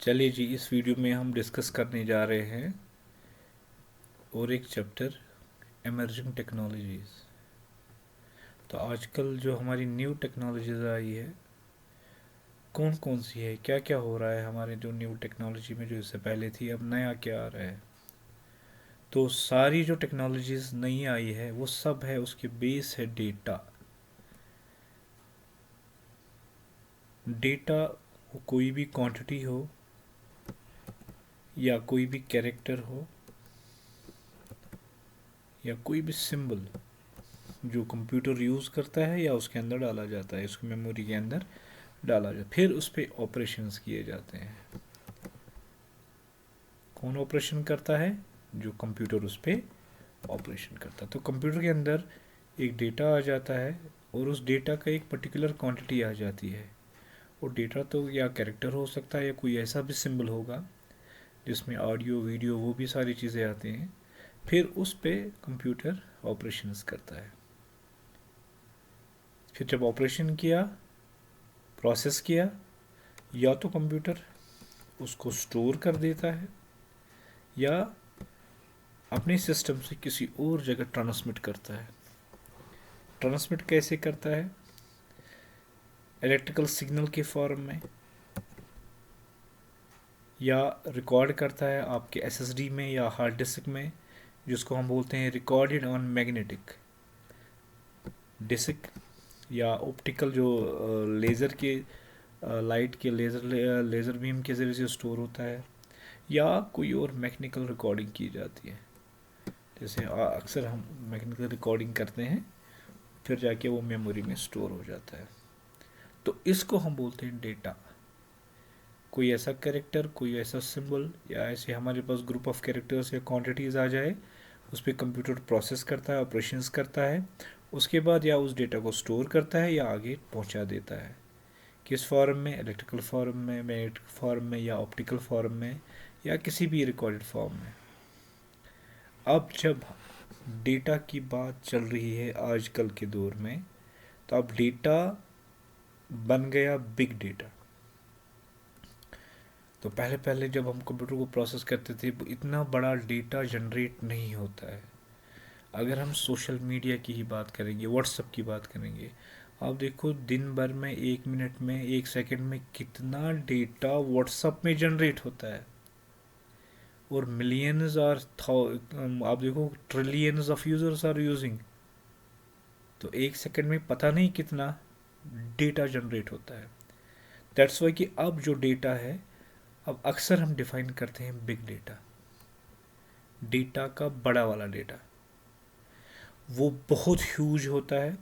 चलिए जी, इस वीडियो में हम डिस्कस करने जा रहे हैं और एक चैप्टर इमर्जिंग टेक्नोलॉजीज़। तो आजकल जो हमारी न्यू टेक्नोलॉजीज़ आई है, कौन कौन सी है, क्या क्या हो रहा है हमारे जो न्यू टेक्नोलॉजी में, जो इससे पहले थी, अब नया क्या आ रहा है। तो सारी जो टेक्नोलॉजीज़ नई आई है वो सब है, उसके बेस है डेटा। डेटा कोई भी क्वांटिटी हो या कोई भी कैरेक्टर हो या कोई भी सिंबल जो कंप्यूटर यूज़ करता है या उसके अंदर डाला जाता है, उसकी मेमोरी के अंदर डाला जाता है, फिर उस पर ऑपरेशंस किए जाते हैं। कौन ऑपरेशन करता है? जो कंप्यूटर उस पर ऑपरेशन करता है। तो कंप्यूटर के अंदर एक डेटा आ जाता है और उस डेटा का एक पर्टिकुलर क्वांटिटी आ जाती है। और डेटा तो या कैरेक्टर हो सकता है या कोई ऐसा भी सिंबल होगा जिसमें ऑडियो वीडियो वो भी सारी चीज़ें आती हैं। फिर उस पे कंप्यूटर ऑपरेशंस करता है। फिर जब ऑपरेशन किया, प्रोसेस किया, या तो कंप्यूटर उसको स्टोर कर देता है या अपने सिस्टम से किसी और जगह ट्रांसमिट करता है। ट्रांसमिट कैसे करता है? इलेक्ट्रिकल सिग्नल के फॉर्म में, या रिकॉर्ड करता है आपके एसएसडी में या हार्ड डिस्क में, जिसको हम बोलते हैं रिकॉर्डेड ऑन मैग्नेटिक डिस्क, या ऑप्टिकल जो लेज़र के लाइट के लेज़र बीम के ज़रिए से स्टोर होता है, या कोई और मैकेनिकल रिकॉर्डिंग की जाती है। जैसे अक्सर हम मैकेनिकल रिकॉर्डिंग करते हैं, फिर जाके वो मेमोरी में स्टोर हो जाता है। तो इसको हम बोलते हैं डेटा। कोई ऐसा कैरेक्टर, कोई ऐसा सिंबल, या ऐसे हमारे पास ग्रुप ऑफ कैरेक्टर्स या क्वांटिटीज़ आ जाए, उस पर कंप्यूटर प्रोसेस करता है, ऑपरेशंस करता है। उसके बाद या उस डेटा को स्टोर करता है या आगे पहुंचा देता है। किस फॉर्म में? इलेक्ट्रिकल फॉर्म में, मैग्नेटिक फॉर्म में, या ऑप्टिकल फॉर्म में, या किसी भी रिकॉर्डेड फॉर्म में। अब जब डेटा की बात चल रही है आजकल के दौर में, तो अब डेटा बन गया बिग डेटा। तो पहले पहले जब हम कंप्यूटर को प्रोसेस करते थे, इतना बड़ा डेटा जनरेट नहीं होता है। अगर हम सोशल मीडिया की ही बात करेंगे, व्हाट्सएप की बात करेंगे, आप देखो दिन भर में, 1 मिनट में, 1 सेकंड में कितना डेटा व्हाट्सएप में जनरेट होता है। और मिलियंस और आप देखो trillions of users are using. तो 1 सेकंड में पता नहीं कितना डेटा जनरेट होता है। दैट्स वाई कि अब जो डेटा है, अब अक्सर हम डिफाइन करते हैं बिग डेटा। डेटा का बड़ा वाला डेटा वो बहुत ह्यूज होता है,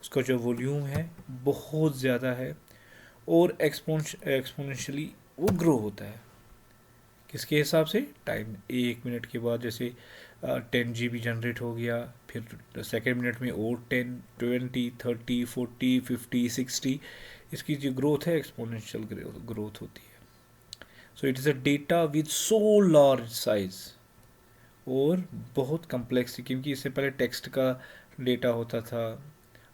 उसका जो वॉल्यूम है बहुत ज़्यादा है, और एक्सपोनेंशियली वो ग्रो होता है। किसके हिसाब से? टाइम। 1 मिनट के बाद जैसे 10 GB जनरेट हो गया, फिर सेकेंड मिनट में और 10, 20, 30, 40, 50, 60, इसकी जो ग्रोथ है एक्सपोनेंशियल ग्रोथ होती है। So it is a data with so large size और बहुत कम्प्लेक्स, क्योंकि इससे पहले टेक्स्ट का डेटा होता था।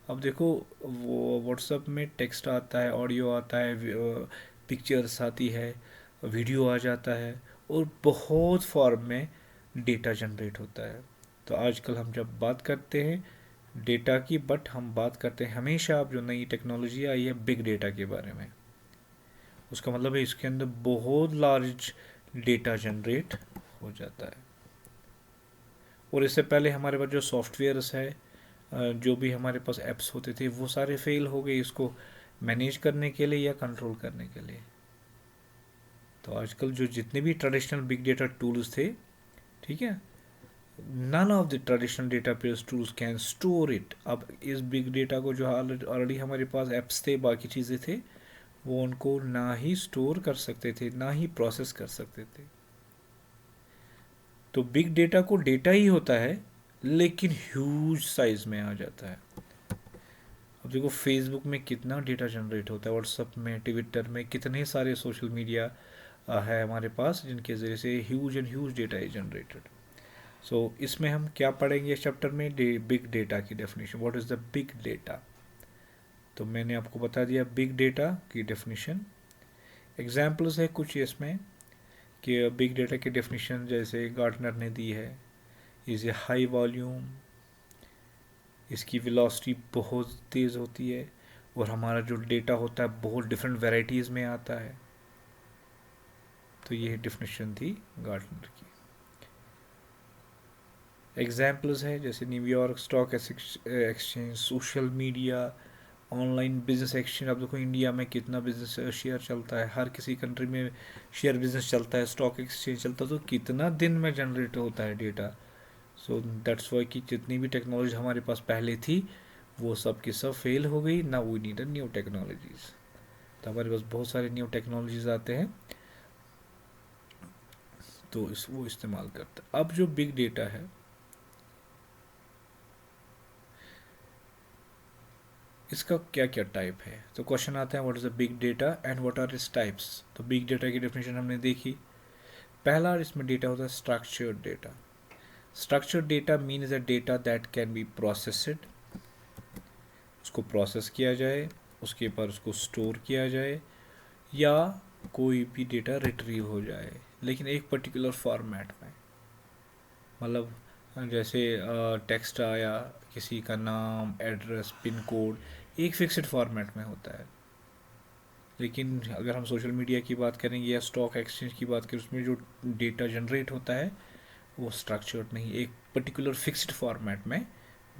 अब देखो, वो व्हाट्सएप में टेक्स्ट आता है, ऑडियो आता है, पिक्चर्स आती है, वीडियो आ जाता है, और बहुत फॉर्म में डेटा जनरेट होता है। तो आजकल हम जब बात करते हैं डेटा की, बट हम बात करते हैं हमेशा, अब जो नई टेक्नोलॉजी आई है बिग डेटा के बारे में। उसका मतलब है इसके अंदर बहुत लार्ज डेटा जनरेट हो जाता है। और इससे पहले हमारे पास जो सॉफ्टवेयर्स है, जो भी हमारे पास ऐप्स होते थे, वो सारे फेल हो गए इसको मैनेज करने के लिए या कंट्रोल करने के लिए। तो आजकल जो जितने भी ट्रेडिशनल बिग डेटा टूल्स थे, ठीक है, none of the traditional database tools can store it. अब इस बिग डेटा को, जो ऑलरेडी हमारे पास ऐप्स थे, बाकी चीज़ें थे, वो उनको ना ही स्टोर कर सकते थे, ना ही प्रोसेस कर सकते थे। तो बिग डेटा को डेटा ही होता है, लेकिन ह्यूज साइज में आ जाता है। अब देखो फेसबुक में कितना डेटा जनरेट होता है, व्हाट्सअप में, ट्विटर में, कितने सारे सोशल मीडिया है हमारे पास, जिनके ज़रिए से huge and huge data is generated. So इसमें हम क्या पढ़ेंगे इस चैप्टर में? बिग डेटा की definition. What is the big data? तो मैंने आपको बता दिया बिग डेटा की डेफिनेशन। एग्जाम्पल्स है कुछ इसमें कि बिग डेटा की डेफिनेशन जैसे गार्टनर ने दी है, इज़ ए हाई वॉल्यूम, इसकी वेलोसिटी बहुत तेज़ होती है और हमारा जो डेटा होता है बहुत डिफरेंट वेराइटीज़ में आता है। तो ये डेफिनेशन थी गार्टनर की। एग्जाम्पल्स है जैसे New York stock exchange, social media, online business exchange. अब देखो इंडिया में कितना बिजनेस शेयर चलता है, हर किसी कंट्री में शेयर बिजनेस चलता है, स्टॉक एक्सचेंज चलता है, तो कितना दिन में जनरेट होता है डेटा। सो दैट्स वाई कि जितनी भी टेक्नोलॉजी हमारे पास पहले थी वो सब की सब फेल हो गई ना, वी नीड न्यू टेक्नोलॉजीज। तो हमारे पास बहुत सारे न्यू टेक्नोलॉजीज आते हैं तो वो इस्तेमाल करता है। अब जो बिग डेटा है, इसका क्या क्या टाइप है, तो क्वेश्चन आता है what is the big data and what are its types. तो बिग डेटा की डेफिनेशन हमने देखी। पहला इसमें डेटा होता है structured data. Structured data mean is a data that can be processed, उसको प्रोसेस किया जाए, उसके ऊपर उसको स्टोर किया जाए, या कोई भी डेटा रिट्रीव हो जाए लेकिन एक पर्टिकुलर फॉर्मेट में। मतलब जैसे टेक्स्ट आया, किसी का नाम, एड्रेस, पिन कोड, एक फिक्स्ड फॉर्मेट में होता है। लेकिन अगर हम सोशल मीडिया की बात करेंगे या स्टॉक एक्सचेंज की बात करें, उसमें जो डेटा जनरेट होता है वो स्ट्रक्चर्ड नहीं, एक पर्टिकुलर फिक्स्ड फॉर्मेट में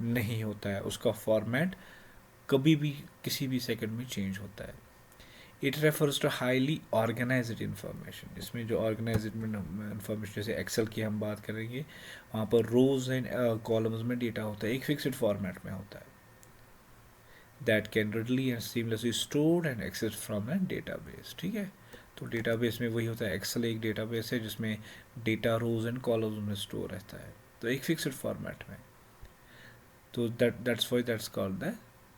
नहीं होता है, उसका फॉर्मेट कभी भी किसी भी सेकंड में चेंज होता है। It refers to highly organised information. इसमें जो ऑर्गेनाइज्ड इंफॉर्मेशन जैसे एक्सेल की हम बात करेंगे, वहाँ पर रोज एंड कॉलम्स में डेटा होता है, एक फिक्स्ड फॉर्मेट में होता है, that can readily and seamlessly stored and accessed from a database। ठीक है, तो डेटाबेस में वही होता है, एक्सेल एक डेटाबेस है जिसमें डेटा रोज एंड कॉलम्स में स्टोर रहता है, तो एक फिक्स्ड फॉर्मेट में। तो that's why that's called the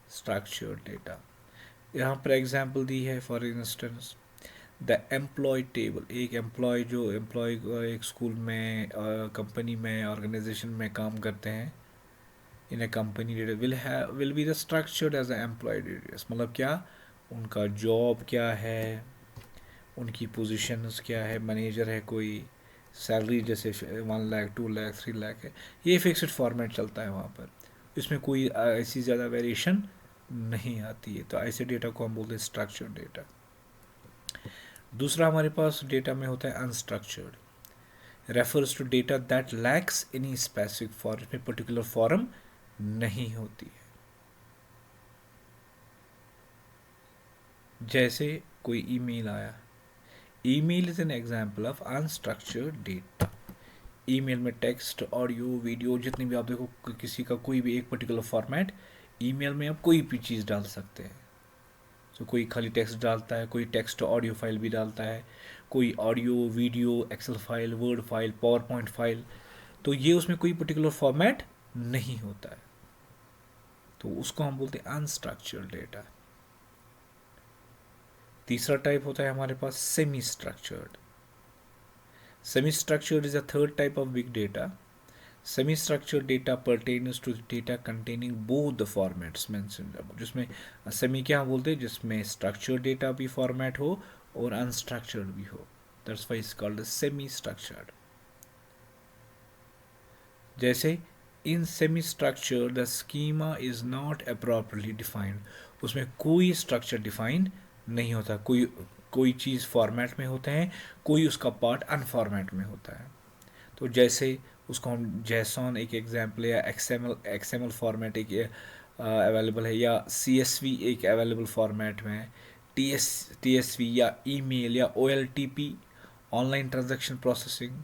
structured data. यहाँ पर एग्जांपल दी है, for instance the employee table. एक एम्प्लॉय जो एम्प्लॉय एक स्कूल में, कंपनी में, ऑर्गेनाइजेशन में काम करते हैं, in a company will be the structured as a employee details. मतलब क्या, उनका जॉब क्या है, उनकी पोजीशंस क्या है, मैनेजर है कोई, सैलरी जैसे 1 लाख 2 लाख 3 लाख है, ये फिक्स्ड फॉर्मेट चलता है वहाँ पर, इसमें कोई ऐसी ज़्यादा वेरिएशन नहीं आती है। तो ऐसे डेटा को हम बोलते हैं स्ट्रक्चर्ड डेटा। दूसरा हमारे पास डेटा में होता है unstructured, refers to data that lacks any specific form, इसमें पर्टिकुलर फॉर्म नहीं होती है। जैसे कोई ईमेल आया, email is an example of unstructured data. Email में टेक्स्ट, ऑडियो, वीडियो, जितनी भी आप देखो, किसी का कोई भी एक पर्टिकुलर फॉर्मेट, ईमेल में आप कोई भी चीज़ डाल सकते हैं। तो कोई खाली टेक्स्ट डालता है, कोई टेक्स्ट ऑडियो फाइल भी डालता है, कोई audio, video, Excel file, Word file, PowerPoint file, तो ये उसमें कोई पर्टिकुलर फॉर्मेट नहीं होता है, तो उसको हम बोलते हैं अनस्ट्रक्चर्ड डेटा। तीसरा टाइप होता है हमारे पास semi structured. Semi structured is a third type of big data. Semi structured data pertains to data containing both the formats mentioned above, जिसमें सेमी क्या बोलते हैं, जिसमें स्ट्रक्चर्ड डेटा भी फॉर्मेट हो और अनस्ट्रक्चर्ड भी हो, that's why it's called semi structured. जैसे in semi structure the schema is not appropriately defined, उसमें कोई स्ट्रक्चर डिफाइन नहीं होता, कोई चीज़ फॉर्मेट में होते हैं, कोई उसका पार्ट अनफॉर्मेट में होता है। तो जैसे उसको हम जैसॉन एक एग्जाम्पल है, या एक्सएमएल फॉर्मेट एक अवेलेबल है, या सीएसवी एक अवेलेबल फॉर्मेट में है, टीएसवी या ईमेल या OLTP, online transaction processing,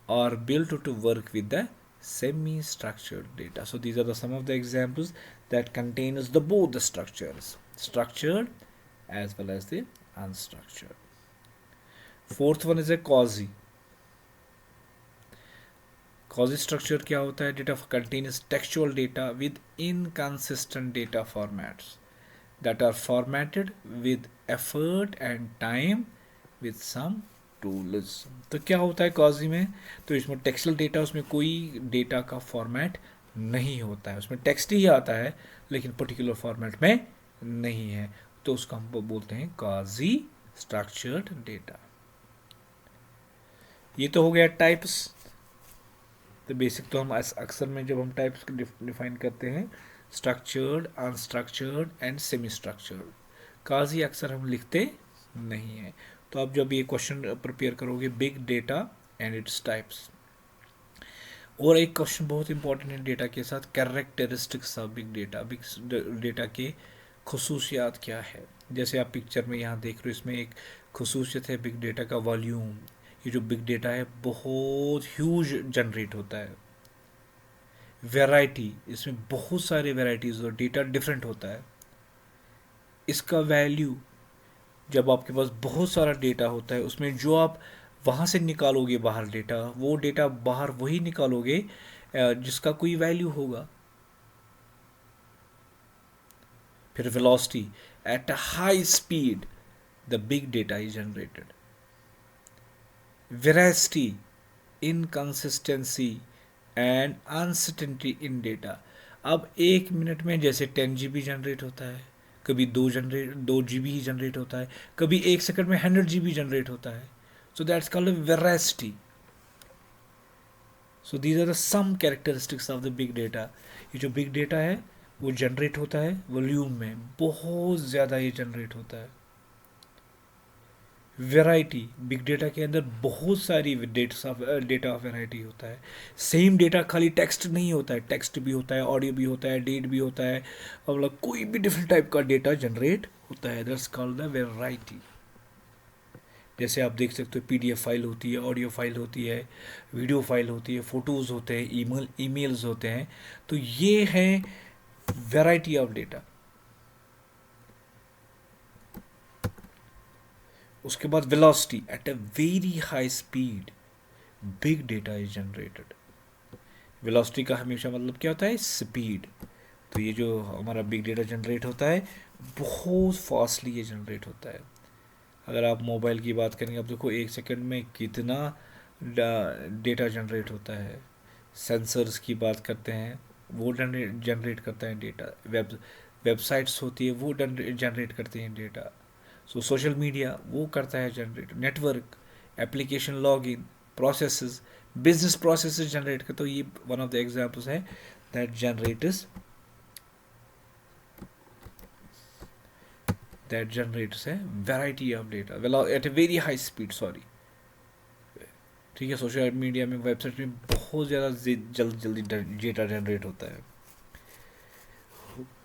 are built to work with the semi-structured data. So these are the some of the examples that contains the both the structures, structured as well as the unstructured. Fourth one is a quasi. Quasi structure क्या होता है, data contains textual data with inconsistent data formats that are formatted with effort and time with some tools. तो क्या होता है कॉजी में, तो इसमें टेक्सुअल डेटा, उसमें कोई डेटा का फॉर्मेट नहीं होता है, उसमें टेक्स्ट ही आता है लेकिन पर्टिकुलर फॉर्मेट में नहीं है, तो उसको हम बोलते हैं कॉजी स्ट्रक्चर्ड डेटा। ये तो हो गया टाइप्स। तो बेसिक तो हम अक्सर में जब हम टाइप्स डिफाइन करते हैं, structured, unstructured and semi structured, काजी अक्सर हम लिखते नहीं हैं। तो आप जब ये क्वेश्चन प्रिपेयर करोगे, big data and its types. और एक क्वेश्चन बहुत इंपॉर्टेंट है डेटा के साथ, characteristics of big data. Big data के खसूसियात क्या है। जैसे आप पिक्चर में यहाँ देख रहे हो, इसमें एक खसूसियत है बिग डेटा का, वॉल्यूम। ये जो बिग डेटा है बहुत ह्यूज जनरेट होता है। वैरायटी, इसमें बहुत सारे वैराइटीज और डेटा डिफरेंट होता है। इसका वैल्यू, जब आपके पास बहुत सारा डेटा होता है, उसमें जो आप वहाँ से निकालोगे बाहर डेटा, वो डेटा बाहर वही निकालोगे जिसका कोई वैल्यू होगा। फिर velocity, at a high speed the big data is generated. Veracity, inconsistency and uncertainty in data. अब एक मिनट में जैसे 10 GB जनरेट होता है, कभी 2 GB ही जनरेट होता है, कभी एक सेकंड में 100 GB जनरेट होता है। So that's called veracity. So these are the some characteristics of the big data. ये जो बिग डेटा है वो जनरेट होता है वॉल्यूम में, बहुत ज़्यादा ये जनरेट होता है। वैरायटी, बिग डेटा के अंदर बहुत सारी डेटा ऑफ वैरायटी होता है। सेम डेटा खाली टेक्स्ट नहीं होता है, टेक्स्ट भी होता है, ऑडियो भी होता है, डेट भी होता है, मतलब कोई भी डिफरेंट टाइप का डेटा जनरेट होता है। That's called the variety. जैसे आप देख सकते हो, PDF फाइल होती है, ऑडियो फाइल होती है, वीडियो फाइल होती है, फ़ोटोज़ होते हैं, ईमेल्स होते हैं। तो ये है वैरायटी ऑफ डेटा। उसके बाद velocity, at a very high speed big data is generated. Velocity का हमेशा मतलब क्या होता है, स्पीड। तो ये जो हमारा बिग डेटा जनरेट होता है, बहुत फास्टली ये जनरेट होता है। अगर आप मोबाइल की बात करेंगे, आप देखो एक सेकंड में कितना डेटा जनरेट होता है। सेंसर्स की बात करते हैं, वो जनरेट करता है डेटा। वेबसाइट्स होती है, वो जनरेट करते हैं डेटा। सो सोशल मीडिया वो करता है generate. Network, application, login, processes, business processes generate कर। तो ये वन ऑफ द एग्जांपल्स है that generates a variety of data at a very high speed, sorry. ठीक है, सोशल मीडिया में, वेबसाइट में बहुत ज़्यादा जल्दी डेटा जनरेट होता है।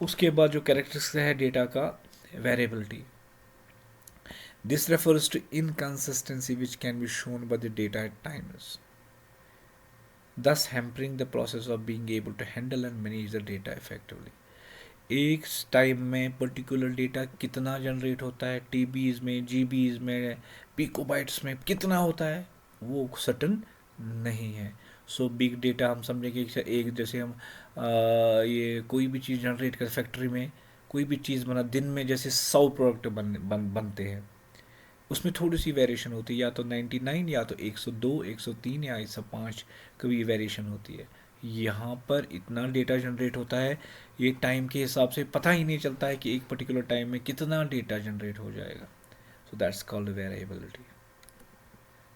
उसके बाद जो कैरेक्टरिस्टिक्स है डेटा का, variability. This refers to inconsistency which can be shown by the data at times, thus hampering the process of being able to handle and manage the data effectively। एक time में particular data कितना generate होता है, TBs में, GBs में, पिकोबाइट्स में कितना होता है, वो सर्टन नहीं है। सो बिग डेटा हम समझेंगे कि एक, जैसे हम ये कोई भी चीज़ जनरेट कर, फैक्ट्री में कोई भी चीज़ बना, दिन में जैसे 100 प्रोडक्ट बनते हैं, उसमें थोड़ी सी वेरिएशन होती है, या तो 99, या तो 102, 103, या 105, कभी वेरिएशन होती है। यहाँ पर इतना डेटा जनरेट होता है, ये टाइम के हिसाब से पता ही नहीं चलता है कि एक पर्टिकुलर टाइम में कितना डेटा जनरेट हो जाएगा। So that's called variability.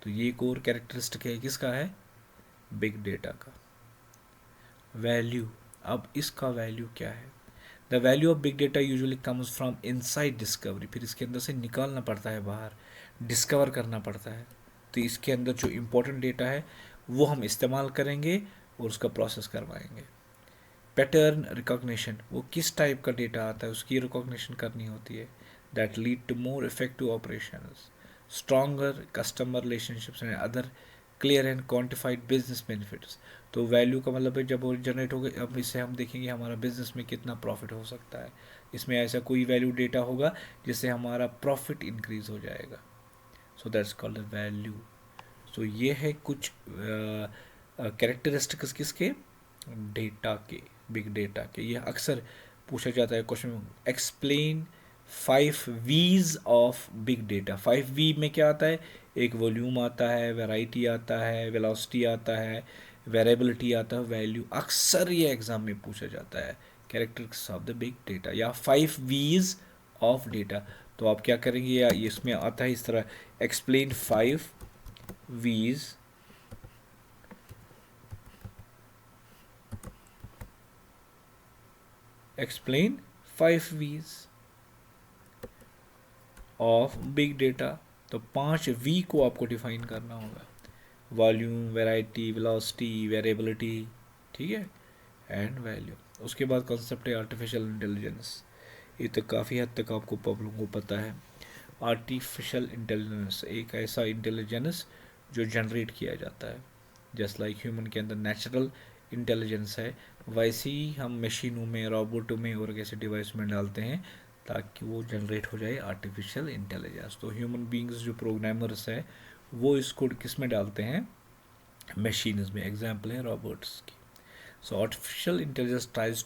तो ये कोर कैरेक्टरिस्टिक है किसका है, बिग डेटा का। वैल्यू, अब इसका वैल्यू क्या है। The value of big data usually comes from inside discovery. फिर इसके अंदर से निकालना पड़ता है बाहर, डिस्कवर करना पड़ता है। तो इसके अंदर जो इम्पोर्टेंट डेटा है वो हम इस्तेमाल करेंगे और उसका प्रोसेस करवाएंगे। पैटर्न रिकॉग्निशन, वो किस टाइप का डेटा आता है उसकी रिकॉग्निशन करनी होती है। That lead to more effective operations, stronger customer relationships and other clear and quantified business benefits. तो वैल्यू का मतलब है जब वो जनरेट हो गए, अब इससे हम देखेंगे हमारा बिजनेस में कितना प्रॉफिट हो सकता है। इसमें ऐसा कोई वैल्यू डेटा होगा जिससे हमारा प्रॉफिट इंक्रीज हो जाएगा। So that's called value. So ये है कुछ कैरेक्टरिस्टिक्स किसके, डेटा के, बिग डेटा के। ये अक्सर पूछा जाता है question, explain 5 V's of big data. 5V में क्या आता है, एक वॉल्यूम आता है, वैरायटी आता है, वेलोसिटी आता है, वेरिएबिलिटी आता है, वैल्यू। अक्सर ये एग्जाम में पूछा जाता है characteristics of the big data, या 5 V's ऑफ डेटा। तो आप क्या करेंगे, या इसमें आता है इस तरह, explain 5 V's explain 5 V's of big data. तो 5 V को आपको डिफाइन करना होगा, वॉल्यूम, वैरायटी, वेलोसिटी, वेरिएबिलिटी, ठीक है, एंड वैल्यू। उसके बाद कॉन्सेप्ट है आर्टिफिशियल इंटेलिजेंस। ये तो काफ़ी हद तक आपको पब्लिक को पता है। आर्टिफिशियल इंटेलिजेंस एक ऐसा इंटेलिजेंस जो जनरेट किया जाता है, जस्ट लाइक ह्यूमन के अंदर नेचुरल इंटेलिजेंस है, वैसे ही हम मशीनों में, रोबोटों में और ऐसे डिवाइस में डालते हैं ताकि वो जनरेट हो जाए आर्टिफिशियल इंटेलिजेंस। तो ह्यूमन बींग्स जो प्रोग्रामर्स है वो इसको किस में डालते हैं, मशीन्स में। एग्जाम्पल है रोबोट्स की। So artificial intelligence tries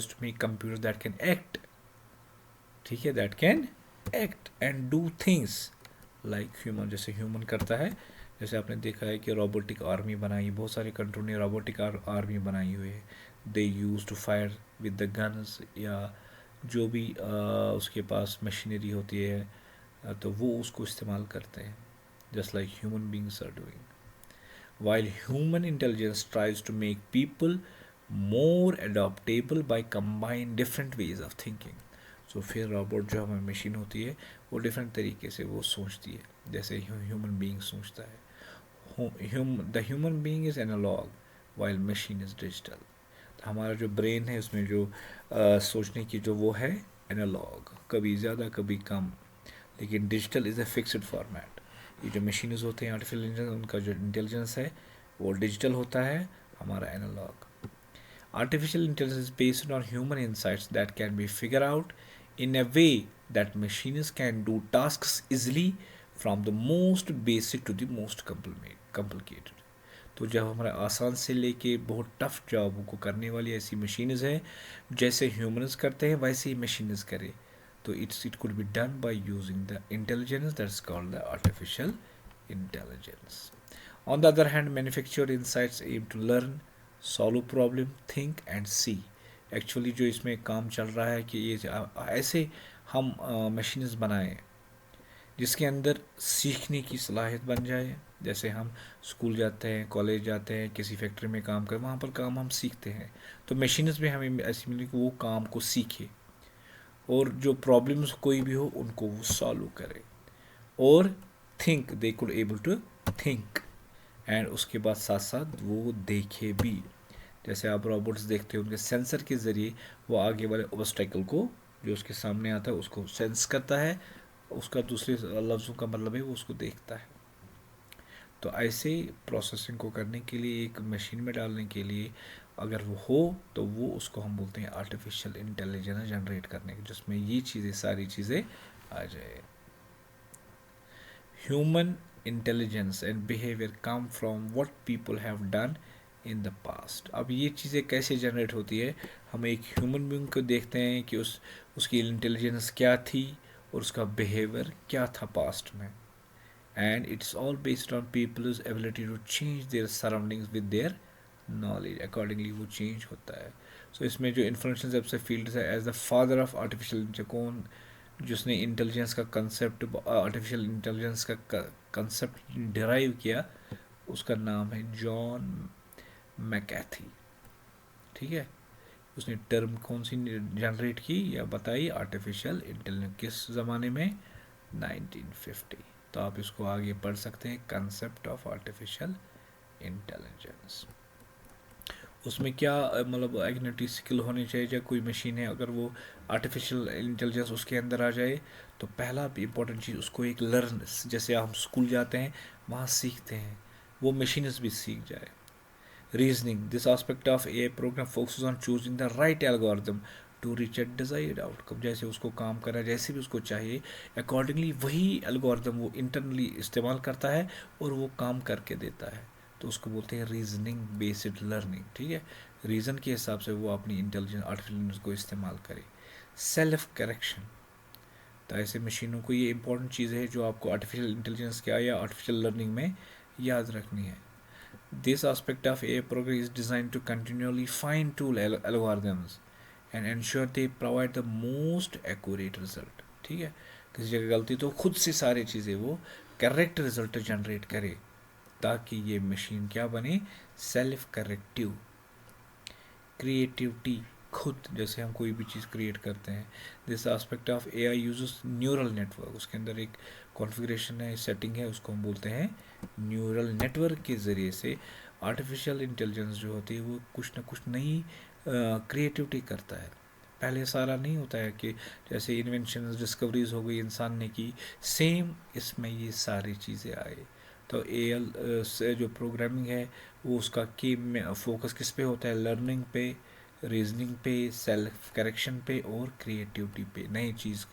to make computer that can act, ठीक है, that can act and do things like human, जैसे ह्यूमन करता है। जैसे आपने देखा है कि रोबोटिक आर्मी बनाई, बहुत सारे कंट्रों ने रोबोटिक आर्मी बनाई हुई है। They use to fire with the guns, या जो भी उसके पास मशीनरी होती है, तो वो उसको इस्तेमाल करते हैं, just like human beings are doing. while human intelligence tries to make people more adaptable by combine different ways of thinking। सो फिर रोबोट जो हमारी मशीन होती है वो डिफरेंट तरीके से वो सोचती है, जैसे ह्यूमन बीइंग सोचता है। The human being is analogue while machine is digital. हमारा जो ब्रेन है उसमें जो सोचने की जो वो है एनालॉग, कभी ज़्यादा कभी कम, लेकिन digital is a fixed format. ये जो मशीन्स होते हैं आर्टिफिशियल इंटेलिजेंस, उनका जो इंटेलिजेंस है वो डिजिटल होता है, हमारा analogue. Artificial intelligence is based on human insights that can be figure out in a way that machines can do tasks easily from the most basic to the most complicated। तो जब हमारा आसान से लेके बहुत टफ जॉब को करने वाली ऐसी मशीन्स हैं, जैसे ह्यूमन्स करते हैं वैसे ही मशीन्स करें, तो it could be done by using the intelligence that's called the artificial intelligence। On the other hand, manufactured insights aim to learn, solve problem, think and see। Actually जो इसमें काम चल रहा है कि ये ऐसे हम मशीन्स बनाएं जिसके अंदर सीखने की सलाहियत बन जाए। जैसे हम स्कूल जाते हैं, कॉलेज जाते हैं, किसी फैक्ट्री में काम करें, वहाँ पर काम हम सीखते हैं, तो मशीन्स में हमें ऐसी मिली कि वो काम को सीखे और जो प्रॉब्लम्स कोई भी हो उनको वो सॉल्व करे, और think, they could able to think, and उसके बाद साथ साथ वो देखे भी। जैसे आप रोबोट्स देखते हो, उनके सेंसर के ज़रिए वो आगे वाले ऑब्स्टेकल को जो उसके सामने आता है उसको सेंस करता है, उसका दूसरे लफ्ज़ों का मतलब है वो उसको देखता है। तो ऐसे प्रोसेसिंग को करने के लिए, एक मशीन में डालने के लिए अगर वो हो, तो वो उसको हम बोलते हैं आर्टिफिशियल इंटेलिजेंस जनरेट करने की, जिसमें ये चीज़ें सारी चीज़ें आ जाए। Human intelligence and behaviour come from what people have done in the past. अब ये चीज़ें कैसे जनरेट होती है, हम एक ह्यूमन बीइंग को देखते हैं कि उसकी इंटेलिजेंस क्या थी और उसका बिहेवियर क्या था पास्ट में, and it's all based on people's ability to change their surroundings with their knowledge, accordingly वो चेंज होता है। सो इसमें जो इन्फॉर्मेशन सबसे फील्ड है, as the father of artificial, कौन जिसने इंटेलिजेंस का कंसेप्ट, आर्टिफिशियल इंटेलिजेंस का कंसेप्ट डिराइव किया, उसका नाम है जॉन मैकैथी, ठीक है। उसने टर्म कौन सी जनरेट की या बताई, आर्टिफिशियल इंटेलिजेंस, किस ज़माने में, 1950। तो आप इसको आगे पढ़ सकते हैं, कंसेप्ट ऑफ आर्टिफिशियल इंटेलिजेंस। उसमें क्या मतलब एग्नेटिव स्किल होनी चाहिए, जब कोई मशीन है अगर वो आर्टिफिशियल इंटेलिजेंस उसके अंदर आ जाए, तो पहला इंपॉर्टेंट चीज़ उसको एक लर्न, जैसे हम स्कूल जाते हैं वहाँ सीखते हैं, वो मशीन्स भी सीख जाए। Reasoning, this aspect of a program focuses on choosing the right algorithm to reach a desired outcome. जैसे उसको काम करना जैसे भी उसको चाहिए, अकॉर्डिंगली वही एल्गोरिथम वो इंटरनली इस्तेमाल करता है और वो काम करके देता है, तो उसको बोलते हैं रीजनिंग बेस्ड लर्निंग, ठीक है। रीज़न के हिसाब से वो अपनी इंटेलिजेंस, आर्टिफिशियल को इस्तेमाल करे। सेल्फ करेक्शन, तो ऐसे मशीनों को ये इंपॉर्टेंट चीज़ है जो आपको आर्टिफिशियल इंटेलिजेंस क्या या आर्टिफिशियल लर्निंग में याद रखनी है। This aspect of AI program is designed to continually fine-tune algorithms and ensure they provide the most accurate result, ठीक है। किसी जगह गलती तो खुद से सारी चीज़ें वो करेक्ट रिजल्ट जनरेट करे, ताकि ये मशीन क्या बने, सेल्फ करेक्टिव। क्रिएटिविटी, खुद जैसे हम कोई भी चीज़ क्रिएट करते हैं, this aspect of AI uses neural network, उसके अंदर एक कॉन्फ़िगरेशन है, सेटिंग है, उसको हम बोलते हैं न्यूरल नेटवर्क के ज़रिए से आर्टिफिशियल इंटेलिजेंस जो होती है वो कुछ ना कुछ नई क्रिएटिविटी करता है। पहले सारा नहीं होता है कि जैसे इन्वेंशन डिस्कवरीज हो गई इंसान ने की, सेम इसमें ये सारी चीज़ें आए। तो एल से जो प्रोग्रामिंग है वो उसका की फोकस किस पे होता है, लर्निंग पे, रीजनिंग पे, सेल्फ करेक्शन पे और क्रिएटिविटी पे, नई चीज़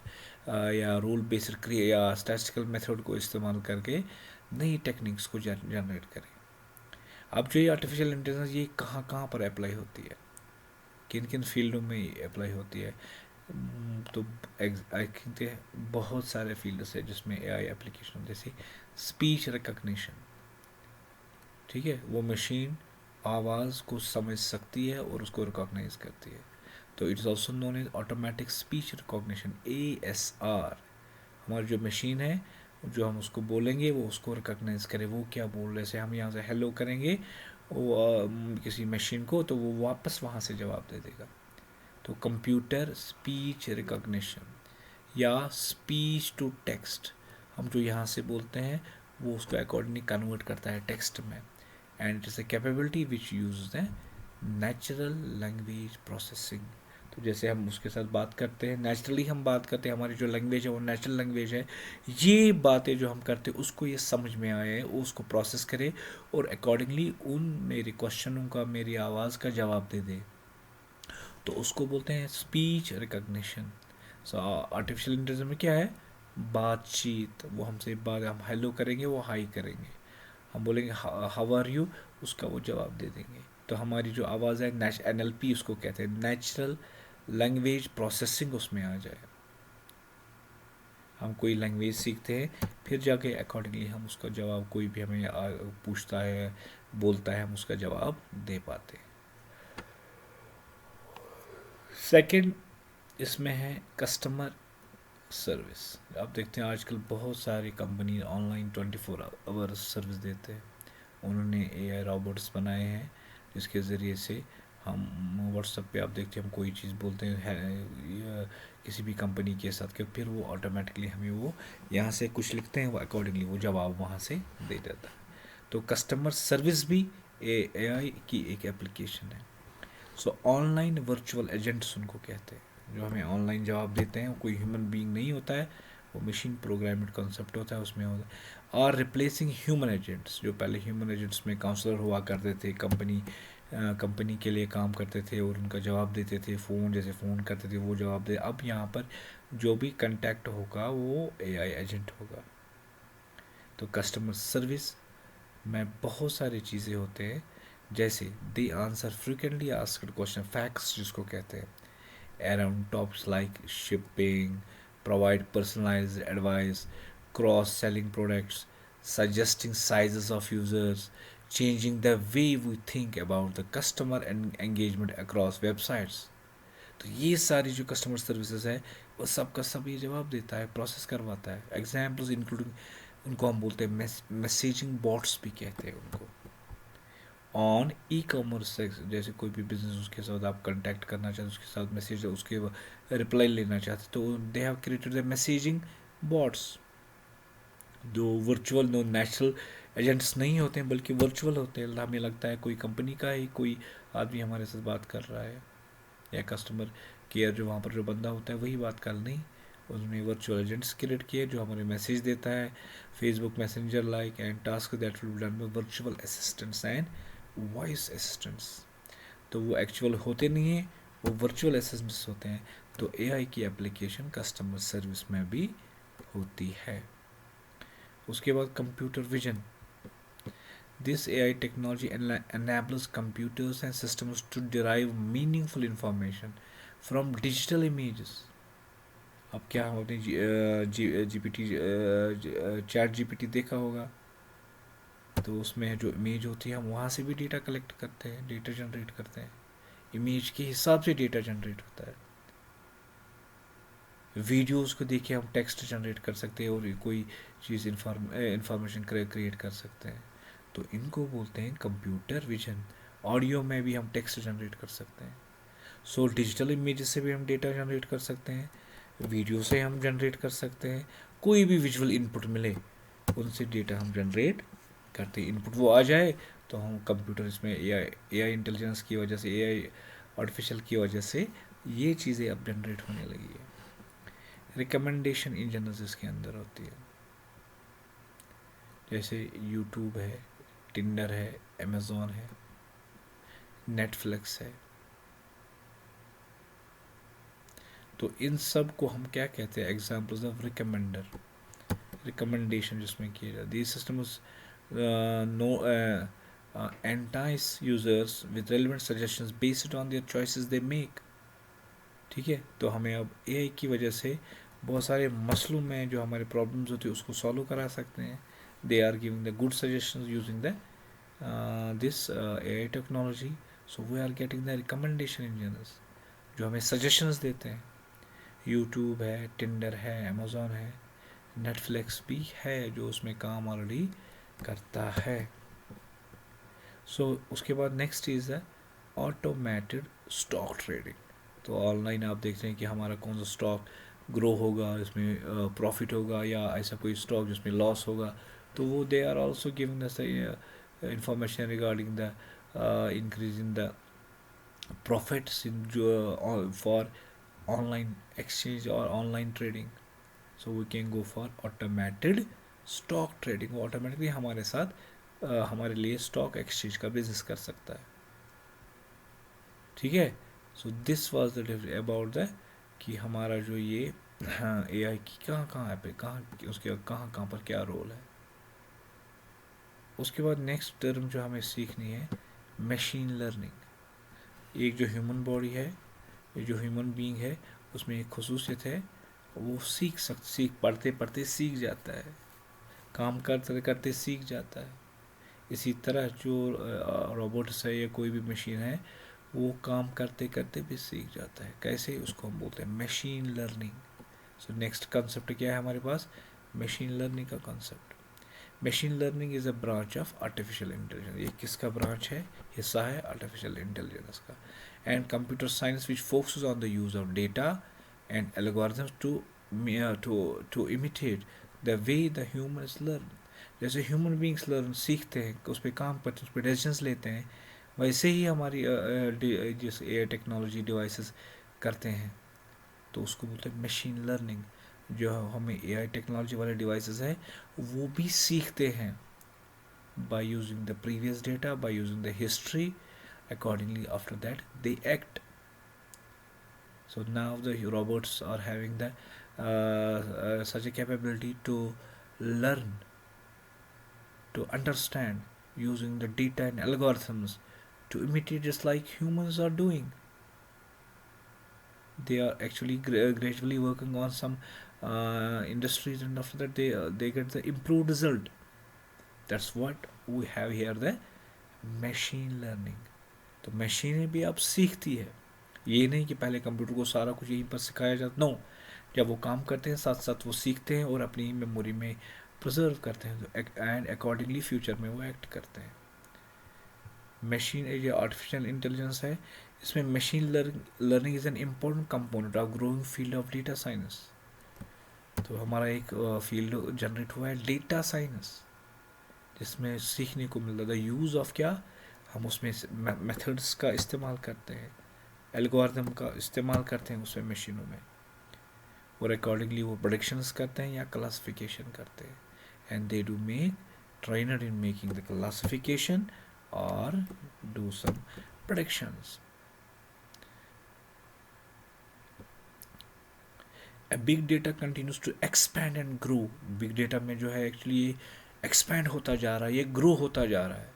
या रूल बेस्ड या स्टैटिस्टिकल मेथड को इस्तेमाल करके नई टेक्निक्स को जनरेट करें। अब जो ये आर्टिफिशियल इंटेलिजेंस ये कहाँ कहाँ पर अप्लाई होती है, किन किन फील्डों में अप्लाई होती है, तो आई थिंक बहुत सारे फील्ड्स है जिसमें एआई एप्लीकेशन, जैसे स्पीच रिकग्निशन। ठीक है, वो मशीन आवाज़ को समझ सकती है और उसको रिकॉग्नाइज करती है, तो it's also known as automatic speech recognition, ASR। हमारी जो मशीन है, जो हम उसको बोलेंगे वो उसको रिकॉग्नाइज करे, वो क्या बोल रहे, जैसे हम यहाँ से हेलो करेंगे वो किसी मशीन को, तो वो वापस वहाँ से जवाब दे देगा। तो कंप्यूटर स्पीच रिकॉग्निशन या स्पीच टू टेक्स्ट, हम जो यहाँ से बोलते हैं वो उसको अकॉर्डिंगली कन्वर्ट करता है टेक्स्ट में, and it is a capability which use the natural language processing. तो जैसे हम उसके साथ बात करते हैं, नेचुरली हम बात करते हैं, हमारी जो लैंग्वेज है वो नेचुरल लैंग्वेज है, ये बातें जो हम करते हैं उसको ये समझ में आए, वो उसको प्रोसेस करे और अकॉर्डिंगली उन मेरे क्वेश्चनों का, मेरी आवाज़ का जवाब दे दे, तो उसको बोलते हैं स्पीच रिकग्निशन। सो आर्टिफिशियल इंटेलिजेंस में क्या है, बातचीत, वो हमसे बात, हम हेलो करेंगे वो हाई करेंगे, हम बोलेंगे हाउ आर यू, उसका वो जवाब दे देंगे। तो हमारी जो आवाज़ है NLP उसको कहते हैं, नेचुरल लैंग्वेज प्रोसेसिंग, उसमें आ जाए। हम कोई लैंग्वेज सीखते हैं, फिर जाके अकॉर्डिंगली हम उसका जवाब, कोई भी हमें पूछता है, बोलता है, हम उसका जवाब दे पाते हैं। सेकंड इसमें है कस्टमर सर्विस। आप देखते हैं आजकल बहुत सारी कंपनी ऑनलाइन 24 आवर्स सर्विस देते हैं। उन्होंने AI रोबोट्स बनाए हैं जिसके ज़रिए से हम व्हाट्सएप पे, आप देखते हैं हम कोई चीज़ बोलते हैं किसी भी कंपनी के साथ के, फिर वो ऑटोमेटिकली हमें वो यहाँ से कुछ लिखते हैं, वो अकॉर्डिंगली वो जवाब वहाँ से दे देता है। तो कस्टमर सर्विस भी AI की एक एप्लीकेशन है। सो ऑनलाइन वर्चुअल एजेंट्स उनको कहते हैं, जो हमें ऑनलाइन जवाब देते हैं, कोई ह्यूमन बीइंग नहीं होता है, वो मशीन प्रोग्राम्ड कॉन्सेप्ट होता है, उसमें होता है। और रिप्लेसिंग ह्यूमन एजेंट्स, जो पहले ह्यूमन एजेंट्स में काउंसलर हुआ करते थे, कंपनी के लिए काम करते थे और उनका जवाब देते थे, फ़ोन जैसे फ़ोन करते थे वो जवाब दे, अब यहाँ पर जो भी कंटेक्ट होगा वो AI एजेंट होगा। तो कस्टमर सर्विस में बहुत सारी चीज़ें होते हैं, जैसे they answer frequently asked question, facts जिसको कहते हैं, around topics like shipping, provide personalized advice, cross selling products, suggesting sizes of users, changing the way we think about the customer and engagement across websites। तो ये सारी जो customer services है वो सब का सब ये जवाब देता है, प्रोसेस करवाता है। एग्जाम्पल्स इंक्लूडिंग, उनको हम बोलते हैं मैसेजिंग बॉट्स भी कहते हैं उनको। ऑन ई कॉमर्स, जैसे कोई भी बिजनेस उसके साथ आप कांटेक्ट करना चाहते, उसके साथ मैसेज, उसके रिप्लाई लेना चाहते, तो they have created the messaging bots, जो वर्चुअल, नो नेचुरल एजेंट्स नहीं होते हैं बल्कि वर्चुअल होते हैं। हमें लगता है कोई कंपनी का ही कोई आदमी हमारे साथ बात कर रहा है, या कस्टमर केयर जो वहाँ पर जो बंदा होता है वही बात कर, नहीं, उसने वर्चुअल एजेंट्स क्रिएट किए जो हमारे मैसेज देता है, Facebook messenger like, and task that will be done by virtual assistants and voice assistants. तो वो एक्चुअल होते नहीं हैं, वो वर्चुअल असिस्टेंट्स होते हैं। तो AI की एप्लीकेशन कस्टमर सर्विस में भी होती है। उसके बाद computer vision, this AI technology enables computers and systems to derive meaningful information from digital images। अब क्या आपने GPT, ChatGPT देखा होगा, तो उसमें जो इमेज होती है हम वहाँ से भी डेटा कलेक्ट करते हैं, डेटा जनरेट करते हैं, इमेज के हिसाब से डेटा जनरेट होता है। वीडियोस को देख के हम टेक्स्ट जनरेट कर सकते हैं और कोई चीज़ इंफॉर्मेशन क्रिएट कर सकते हैं, तो इनको बोलते हैं कंप्यूटर विजन। ऑडियो में भी हम टेक्स्ट जनरेट कर सकते हैं। सो डिजिटल इमेजेस से भी हम डेटा जनरेट कर सकते हैं, वीडियो से हम जनरेट कर सकते हैं, कोई भी विजुअल इनपुट मिले उनसे डेटा हम जनरेट करते हैं। इनपुट वो आ जाए तो हम कंप्यूटर इसमें ए आई इंटेलिजेंस की वजह से, ए आई आर्टिफिशियल की वजह से ये चीज़ें अब जनरेट होने लगी है। रिकमेंडेशन इंजन इसके अंदर होती है, जैसे यूट्यूब है, टिंडर है, अमेज़ॉन है, नेटफ्लिक्स है। तो इन सब को हम क्या कहते हैं, एग्जाम्पल्स ऑफ रिकमेंडेशन जिसमें किया जाए। This systems no entice users with relevant suggestions based on their choices they make। ठीक है, तो हमें अब एआई की वजह से बहुत सारे मसलों में जो हमारे प्रॉब्लम्स होती है उसको सॉल्व करा सकते हैं। They are giving the good suggestions using the this AI technology. So we are getting the recommendation engines जो हमें सजेशंस देते हैं। यूट्यूब है, टिंडर है, अमेज़ॉन है, नेटफ्लिक्स भी है जो उसमें काम ऑलरेडी करता है। सो उसके बाद नेक्स्ट चीज़ है ऑटोमेटेड स्टॉक ट्रेडिंग। तो ऑनलाइन आप देखते हैं कि हमारा कौन सा स्टॉक ग्रो होगा, इसमें प्रॉफिट होगा, या ऐसा कोई स्टॉक जिसमें लॉस होगा, तो वो they are also giving the information regarding the increase in the profits in जो for online exchange or online trading। so we can go for automated stock trading। वो ऑटोमेटिकली हमारे साथ हमारे लिए स्टॉक एक्सचेंज का बिजनेस कर सकता है। ठीक है, so this was the about the कि हमारा जो ये एआई की कहाँ कहाँ पे कहाँ उसके कहाँ कहाँ पर क्या रोल है। उसके बाद नेक्स्ट टर्म जो हमें सीखनी है, मशीन लर्निंग। एक जो ह्यूमन बॉडी है, जो ह्यूमन बीइंग है, उसमें एक खसूसियत है, वो सीख पढ़ते पढ़ते सीख जाता है, काम करते करते सीख जाता है। इसी तरह जो रोबोट्स है या कोई भी मशीन है, वो काम करते करते भी सीख जाता है। कैसे, उसको हम बोलते हैं machine learning. So next concept क्या है हमारे पास, मशीन लर्निंग का कंसेप्ट। Machine learning is a branch of artificial intelligence. ये किसका ब्रांच है, हिस्सा है आर्टिफिशियल इंटेलिजेंस का। And computer science which focuses on the use of data and algorithms to imitate the way the humans learn. जैसे human beings learn सीखते हैं, उस पर काम करते हैं, उस पर डिसीजंस लेते हैं, वैसे ही हमारी जिस एआई टेक्नोलॉजी डिवाइसेस करते हैं, तो उसको बोलते हैं मशीन लर्निंग। जो हमें एआई टेक्नोलॉजी वाले डिवाइसेस हैं वो भी सीखते हैं by using the previous data, by using the history, accordingly after that they act। so now the robots are having the such a capability to learn, to understand, using the data and algorithms to imitate just like humans are doing। they are actually gradually working on some industries, and after that they get the improved result। that's what we have here, the machine learning। तो मशीनें भी अब सीखती है, ये नहीं कि पहले कंप्यूटर को सारा कुछ यहीं पर सिखाया जाता, नो, जब वो काम करते हैं साथ साथ वो सीखते हैं और अपनी मेमोरी में प्रिजर्व करते हैं, तो एंड अकॉर्डिंगली फ्यूचर में वो एक्ट करते हैं। मशीन ये आर्टिफिशियल इंटेलिजेंस है, इसमें machine learning is an important component of growing field of data science. तो हमारा एक फील्ड जनरेट हुआ है डेटा साइंस, जिसमें सीखने को मिलता है यूज़ ऑफ क्या, हम उसमें मेथड्स का इस्तेमाल करते हैं, एल्गोरिथम का इस्तेमाल करते हैं उसमें मशीनों में, और अकॉर्डिंगली वो प्रेडिक्शंस करते हैं या क्लासिफिकेशन करते हैं। And they do make trainer in making the classification और do some predictions. Big data continues to expand and grow. Big data में जो है एक्चुअली ये एक्सपैंड होता जा रहा है, ये ग्रो होता जा रहा है।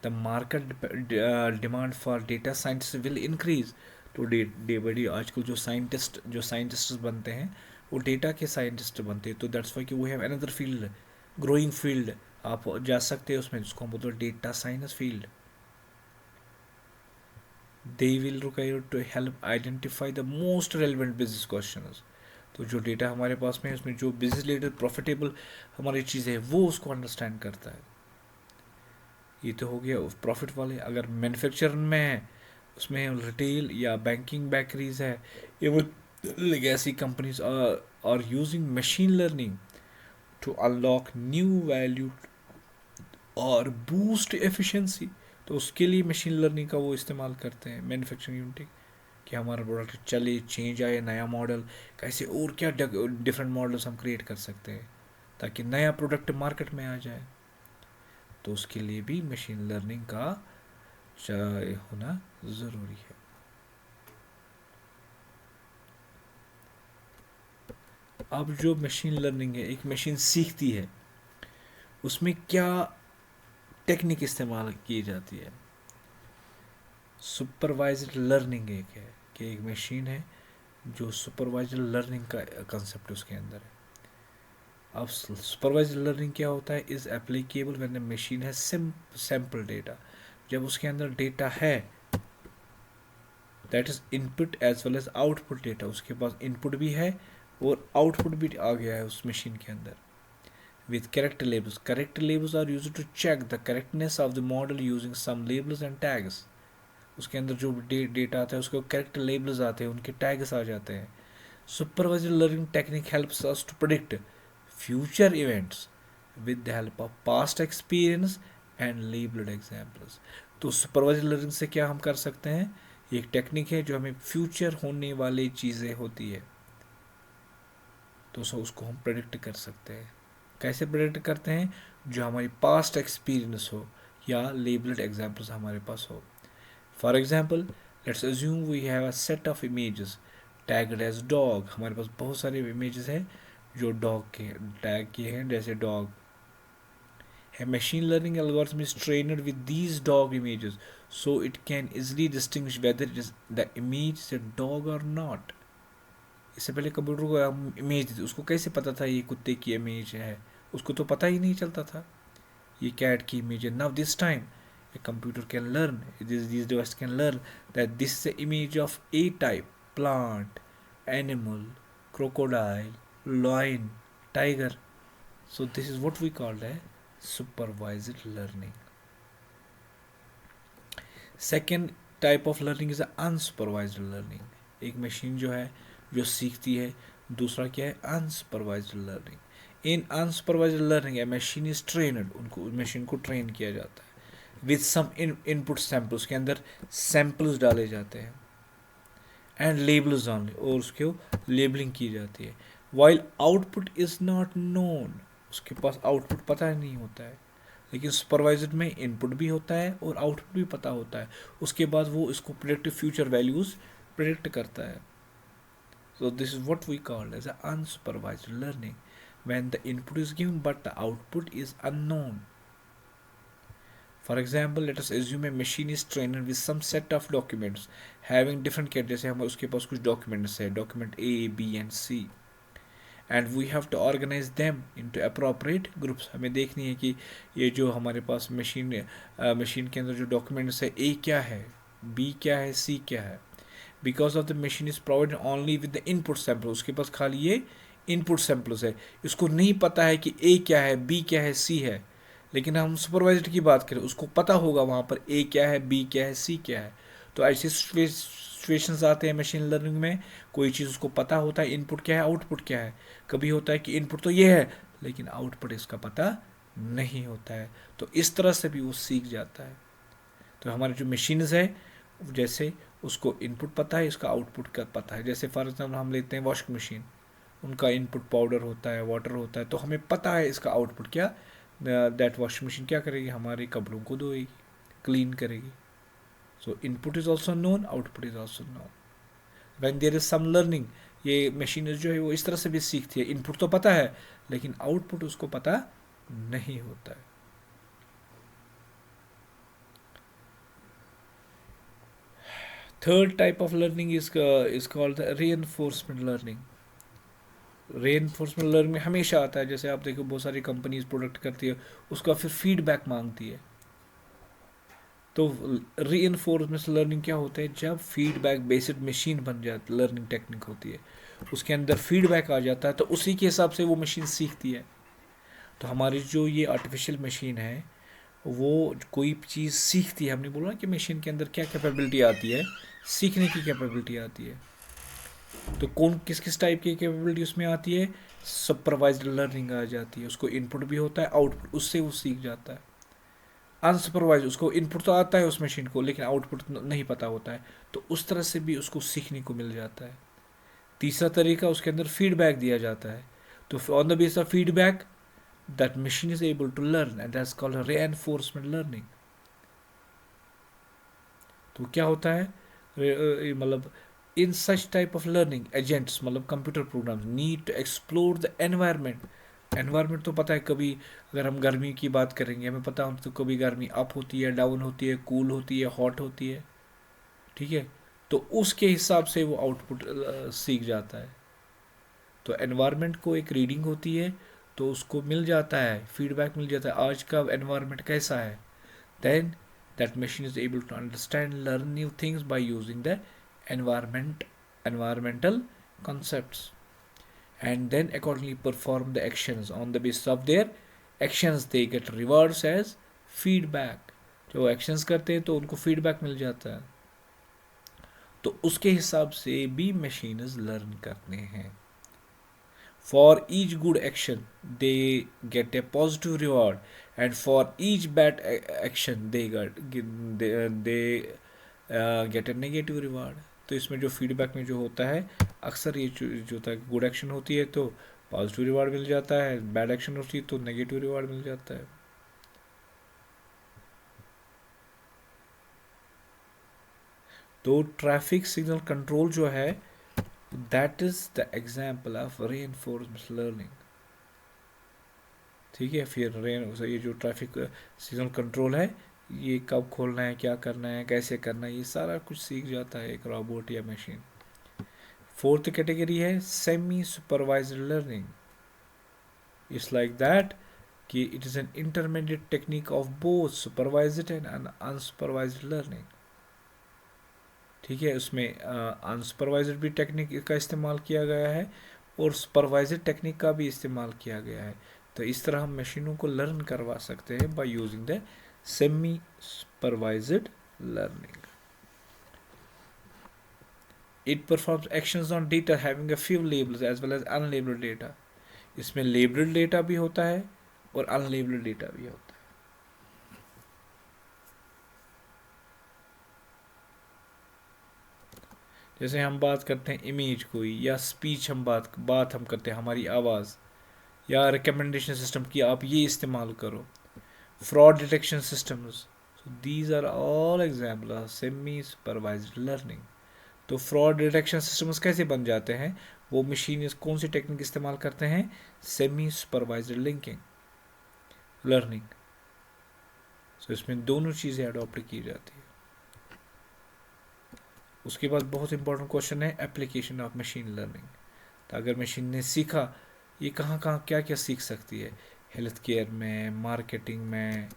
The market demand for data scientist will increase. तो डे बाई डे आजकल जो साइंटिस्ट बनते हैं वो डेटा के साइंटिस्ट बनते हैं। तो दैट्स वाई कि we have another field, growing field, आप जा सकते हैं उसमें, जिसको हम बोलते हैं data science field. They will require to help identify the most relevant business questions. तो जो डेटा हमारे पास में है उसमें जो बिजनेस रिलेटेड प्रॉफिटेबल हमारी चीज़ें है वो उसको अंडरस्टैंड करता है। ये तो हो गया प्रॉफिट वाले। अगर मैन्युफैक्चर में है, उसमें रिटेल या बैंकिंग बेकरीज है, even legacy companies are using machine learning to unlock new value और बूस्ट एफिशिएंसी। तो उसके लिए मशीन लर्निंग का वो इस्तेमाल करते हैं मैन्युफैक्चरिंग यूनिट, कि हमारा प्रोडक्ट चले, चेंज आए, नया मॉडल कैसे और क्या डिफरेंट मॉडल्स हम क्रिएट कर सकते हैं ताकि नया प्रोडक्ट मार्केट में आ जाए। तो उसके लिए भी मशीन लर्निंग का होना ज़रूरी है। अब जो मशीन लर्निंग है, एक मशीन सीखती है, उसमें क्या टेक्निक इस्तेमाल की जाती है। सुपरवाइज्ड लर्निंग एक है, कि एक मशीन है जो सुपरवाइज्ड लर्निंग का कंसेप्ट उसके अंदर है। अब सुपरवाइज्ड लर्निंग क्या होता है, is applicable when the machine है सैम्पल डेटा। जब उसके अंदर डेटा है, that is input as well as output data, उसके पास इनपुट भी है और आउटपुट भी आ गया है उस मशीन के अंदर। With character labels. Character labels are used to check the correctness of the model using some labels and tags. उसके अंदर जो डेटा आता है उसको कैरेक्टर लेबल्स आते हैं, उनके टैग्स आ जाते हैं। Supervised learning technique helps us to predict future events with the help of past experience and labelled examples. तो सुपरवाइज्ड लर्निंग से क्या हम कर सकते हैं, ये एक टेक्निक है जो हमें फ्यूचर होने वाली चीज़ें होती है तो उसको हम प्रेडिक्ट कर सकते हैं। कैसे प्रेडिक्ट करते हैं, जो हमारी पास्ट एक्सपीरियंस हो या लेबल्ड एग्जाम्पल्स हमारे पास हो। For example, let's assume we have a set of images tagged as dog. हमारे पास बहुत सारे इमेजेस हैं जो डॉग के टैग किए हैं, जैसे dog. A machine learning algorithm is trained with these dog images, so it can easily distinguish whether it is the image is a dog or not. इससे पहले कंप्यूटर को हम इमेज दी, उसको कैसे पता था ये कुत्ते की इमेज है, उसको तो पता ही नहीं चलता था ये कैट की इमेज है। Now this time a computer can learn, these devices can learn that this is the image of a type plant, animal, crocodile, lion, tiger. So this is what we call a supervised learning. Second type of learning is unsupervised learning. एक machine जो है जो सीखती है। दूसरा क्या है, unsupervised learning. In unsupervised learning A machine is trained, उनको मशीन को ट्रेन किया जाता है विथ सम इनपुट सैम्पल्स, के अंदर सैम्पल्स डाले जाते हैं एंड लेबल्स ऑनली, और उसको लेबलिंग की जाती है। While output is not known, उसके पास आउटपुट पता नहीं होता है। लेकिन सुपरवाइजर में इनपुट भी होता है और आउटपुट भी पता होता है। उसके बाद वो इसको प्रेडिक्ट फ्यूचर वैल्यूज प्रेडिक्ट करता है। So this is what we call as a unsupervised learning, when the input is given but the output is unknown. For example, let us assume a machine is trained with some set of documents having different categories. जैसे हम उसके पास कुछ documents है, document A, B and C, and we have to organize them into appropriate groups. हमें देखनी है कि ये जो हमारे पास मशीन के अंदर जो documents है, A क्या है, B क्या है, C क्या है। Because of the machine is provide only with the input sample, उसके पास खाली ये इनपुट सैम्पल्स है, इसको नहीं पता है कि ए क्या है, बी क्या है, सी है। लेकिन हम सुपरवाइजर की बात करें, उसको पता होगा वहाँ पर ए क्या है, बी क्या है, सी क्या है। तो ऐसे सिचुएशंस आते हैं मशीन लर्निंग में, कोई चीज़ उसको पता होता है इनपुट क्या है, आउटपुट क्या है। कभी होता है कि इनपुट तो ये है लेकिन आउटपुट इसका पता नहीं होता है, तो इस तरह से भी वो सीख जाता है। तो हमारे जो मशीन्स है, जैसे उसको इनपुट पता है, इसका आउटपुट का पता है। जैसे फॉर एग्जाम्पल हम लेते हैं वॉशिंग मशीन, उनका इनपुट पाउडर होता है, वाटर होता है, तो हमें पता है इसका आउटपुट क्या, दैट वॉशिंग मशीन क्या करेगी, हमारे कपड़ों को धोएगी, क्लीन करेगी। So input is also known, output is also known. When there is some learning, ये मशीन जो है वो इस तरह से भी सीखती है, इनपुट तो पता है लेकिन आउटपुट उसको पता नहीं होता है। Third type of learning is called the reinforcement learning. reinforcement learning में हमेशा आता है, जैसे आप देखो बहुत सारी कंपनीज प्रोडक्ट करती है, उसका फिर फीडबैक मांगती है। तो reinforcement learning क्या होता है, जब फीडबैक बेस्ड मशीन बन जाती, लर्निंग टेक्निक होती है, उसके अंदर फीडबैक आ जाता है, तो उसी के हिसाब से वो मशीन सीखती है। तो हमारी जो ये आर्टिफिशियल मशीन है वो कोई चीज़ सीखती है। हमने बोला कि मशीन के अंदर क्या कैपेबिलिटी आती है, सीखने की कैपेबिलिटी आती है। तो कौन किस किस टाइप की कैपेबिलिटी उसमें आती है? सुपरवाइज्ड लर्निंग आ जाती है। उसको इनपुट भी होता है, आउटपुट, उससे वो सीख जाता है। अनसुपरवाइज, उसको इनपुट तो आता है उस मशीन को, लेकिन आउटपुट नहीं पता होता है, तो उस तरह से भी उसको सीखने को मिल जाता है। तीसरा तरीका, उसके अंदर फीडबैक दिया जाता है। तो on the base of feedback that machine is able to learn, and that's called reinforcement learning. तो क्या होता है, मतलब in such type of learning agents, मतलब computer programs need to explore the environment. Environment तो पता है, कभी अगर हम गर्मी की बात करेंगे, हमें पता हो तो कभी गर्मी अप होती है, डाउन होती है, कूल होती है, हॉट होती है, ठीक है। तो उसके हिसाब से वो आउटपुट सीख जाता है। तो एनवायरनमेंट को एक रीडिंग होती है, तो उसको मिल जाता है, फीडबैक मिल जाता है, आज का एनवायरनमेंट कैसा है। Then that machine is able to understand and learn new things by using the environmental concepts, and then accordingly perform the actions. On the basis of their actions they get rewards as feedback. जो actions करते हैं तो उनको feedback मिल जाता है, तो उसके हिसाब से भी machines learn करते हैं. For each good action they get a positive reward, and for each bad action they get a negative reward. तो इसमें जो फीडबैक में जो होता है, अक्सर ये जो होता है, गुड एक्शन होती है तो पॉजिटिव रिवार्ड मिल जाता है, बैड एक्शन होती है तो नेगेटिव रिवार्ड मिल जाता है. तो ट्रैफिक सिग्नल कंट्रोल जो है, that is the example of reinforcement learning. ठीक है, फिर ये जो ट्रैफिक सिग्नल कंट्रोल है, ये कब खोलना है, क्या करना है, कैसे करना है, ये सारा कुछ सीख जाता है एक रोबोट या मशीन. फोर्थ कैटेगरी है semi supervised learning. It's like that कि it is an intermediate technique of both supervised and unsupervised learning. ठीक है, उसमें अनसुपरवाइज्ड भी टेक्निक का इस्तेमाल किया गया है और सुपरवाइज्ड टेक्निक का भी इस्तेमाल किया गया है. तो इस तरह हम मशीनों को लर्न करवा सकते हैं bye using the semi supervised learning. It performs actions on data having a few labels as well as unlabeled data. इसमें labeled data भी होता है और unlabeled data भी होता है. जैसे हम बात करते हैं इमेज कोई या स्पीच, हम बात हम करते हैं, हमारी आवाज़ या रिकमेंडेशन सिस्टम की आप ये इस्तेमाल करो, fraud detection systems, these are all example of semi supervised learning. तो फ्रॉड डिटेक्शन सिस्टम्स कैसे बन जाते हैं, वो मशीन कौन सी टेक्निक इस्तेमाल करते हैं, सेमी सुपरवाइज्ड लिंकिंग लर्निंग. सो इसमें दोनों चीज़ें अडॉप्ट की जाती है. उसके बाद बहुत इंपॉर्टेंट क्वेश्चन है एप्लीकेशन ऑफ मशीन लर्निंग. तो अगर मशीन ने सीखा, ये कहाँ कहाँ क्या क्या सीख सकती है, हेल्थ केयर में, मार्केटिंग में.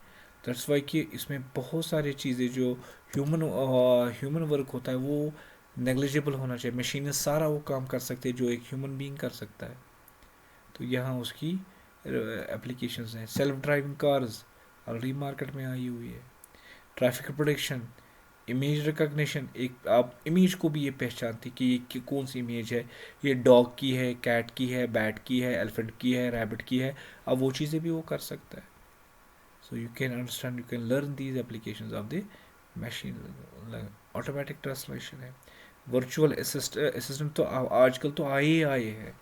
दैट्स वाई कि इसमें बहुत सारी चीज़ें जो ह्यूमन वर्क होता है वो नेग्लिजिबल होना चाहिए. मशीनें सारा वो काम कर सकती है जो एक ह्यूमन बीइंग कर सकता है. तो यहाँ उसकी एप्लीकेशंस हैं. Self driving cars already market में आई हुई है. ट्रैफिक प्रोटेक्शन, इमेज रिकॉग्निशन, एक आप इमेज को भी ये पहचानती कि ये कौन सी इमेज है, ये डॉग की है, कैट की है, बैट की है, एलिफेंट की है, रैबिट की है. अब वो चीज़ें भी वो कर सकता है. So you can understand, you can learn these applications of the machine. Automatic translation है. वर्चुअल असिस्टेंट तो आजकल तो आए ही आए हैं.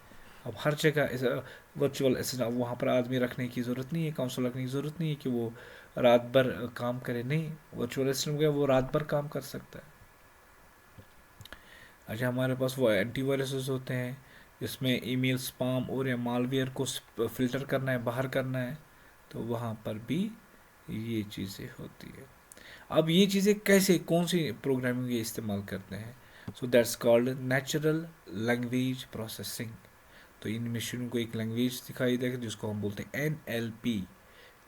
अब हर जगह वर्चुअल असिस्टेंट, वहाँ पर आदमी रखने की ज़रूरत नहीं है, काउंसिल रखने की ज़रूरत नहीं है कि वो रात भर काम करे. नहीं, वर्चुअल असिस्टेंट वो रात भर काम कर सकता है. अच्छा, हमारे पास वो एंटीवायरसेस होते हैं जिसमें ईमेल स्पैम और या मालवेयर को फिल्टर करना है, बाहर करना है, तो वहाँ पर भी ये चीज़ें होती है. अब ये चीज़ें कैसे, कौन सी प्रोग्रामिंग ये इस्तेमाल करते हैं, सो that's called natural language processing. तो इन मशीनों को एक लैंग्वेज दिखाई देगा जिसको हम बोलते हैं NLP,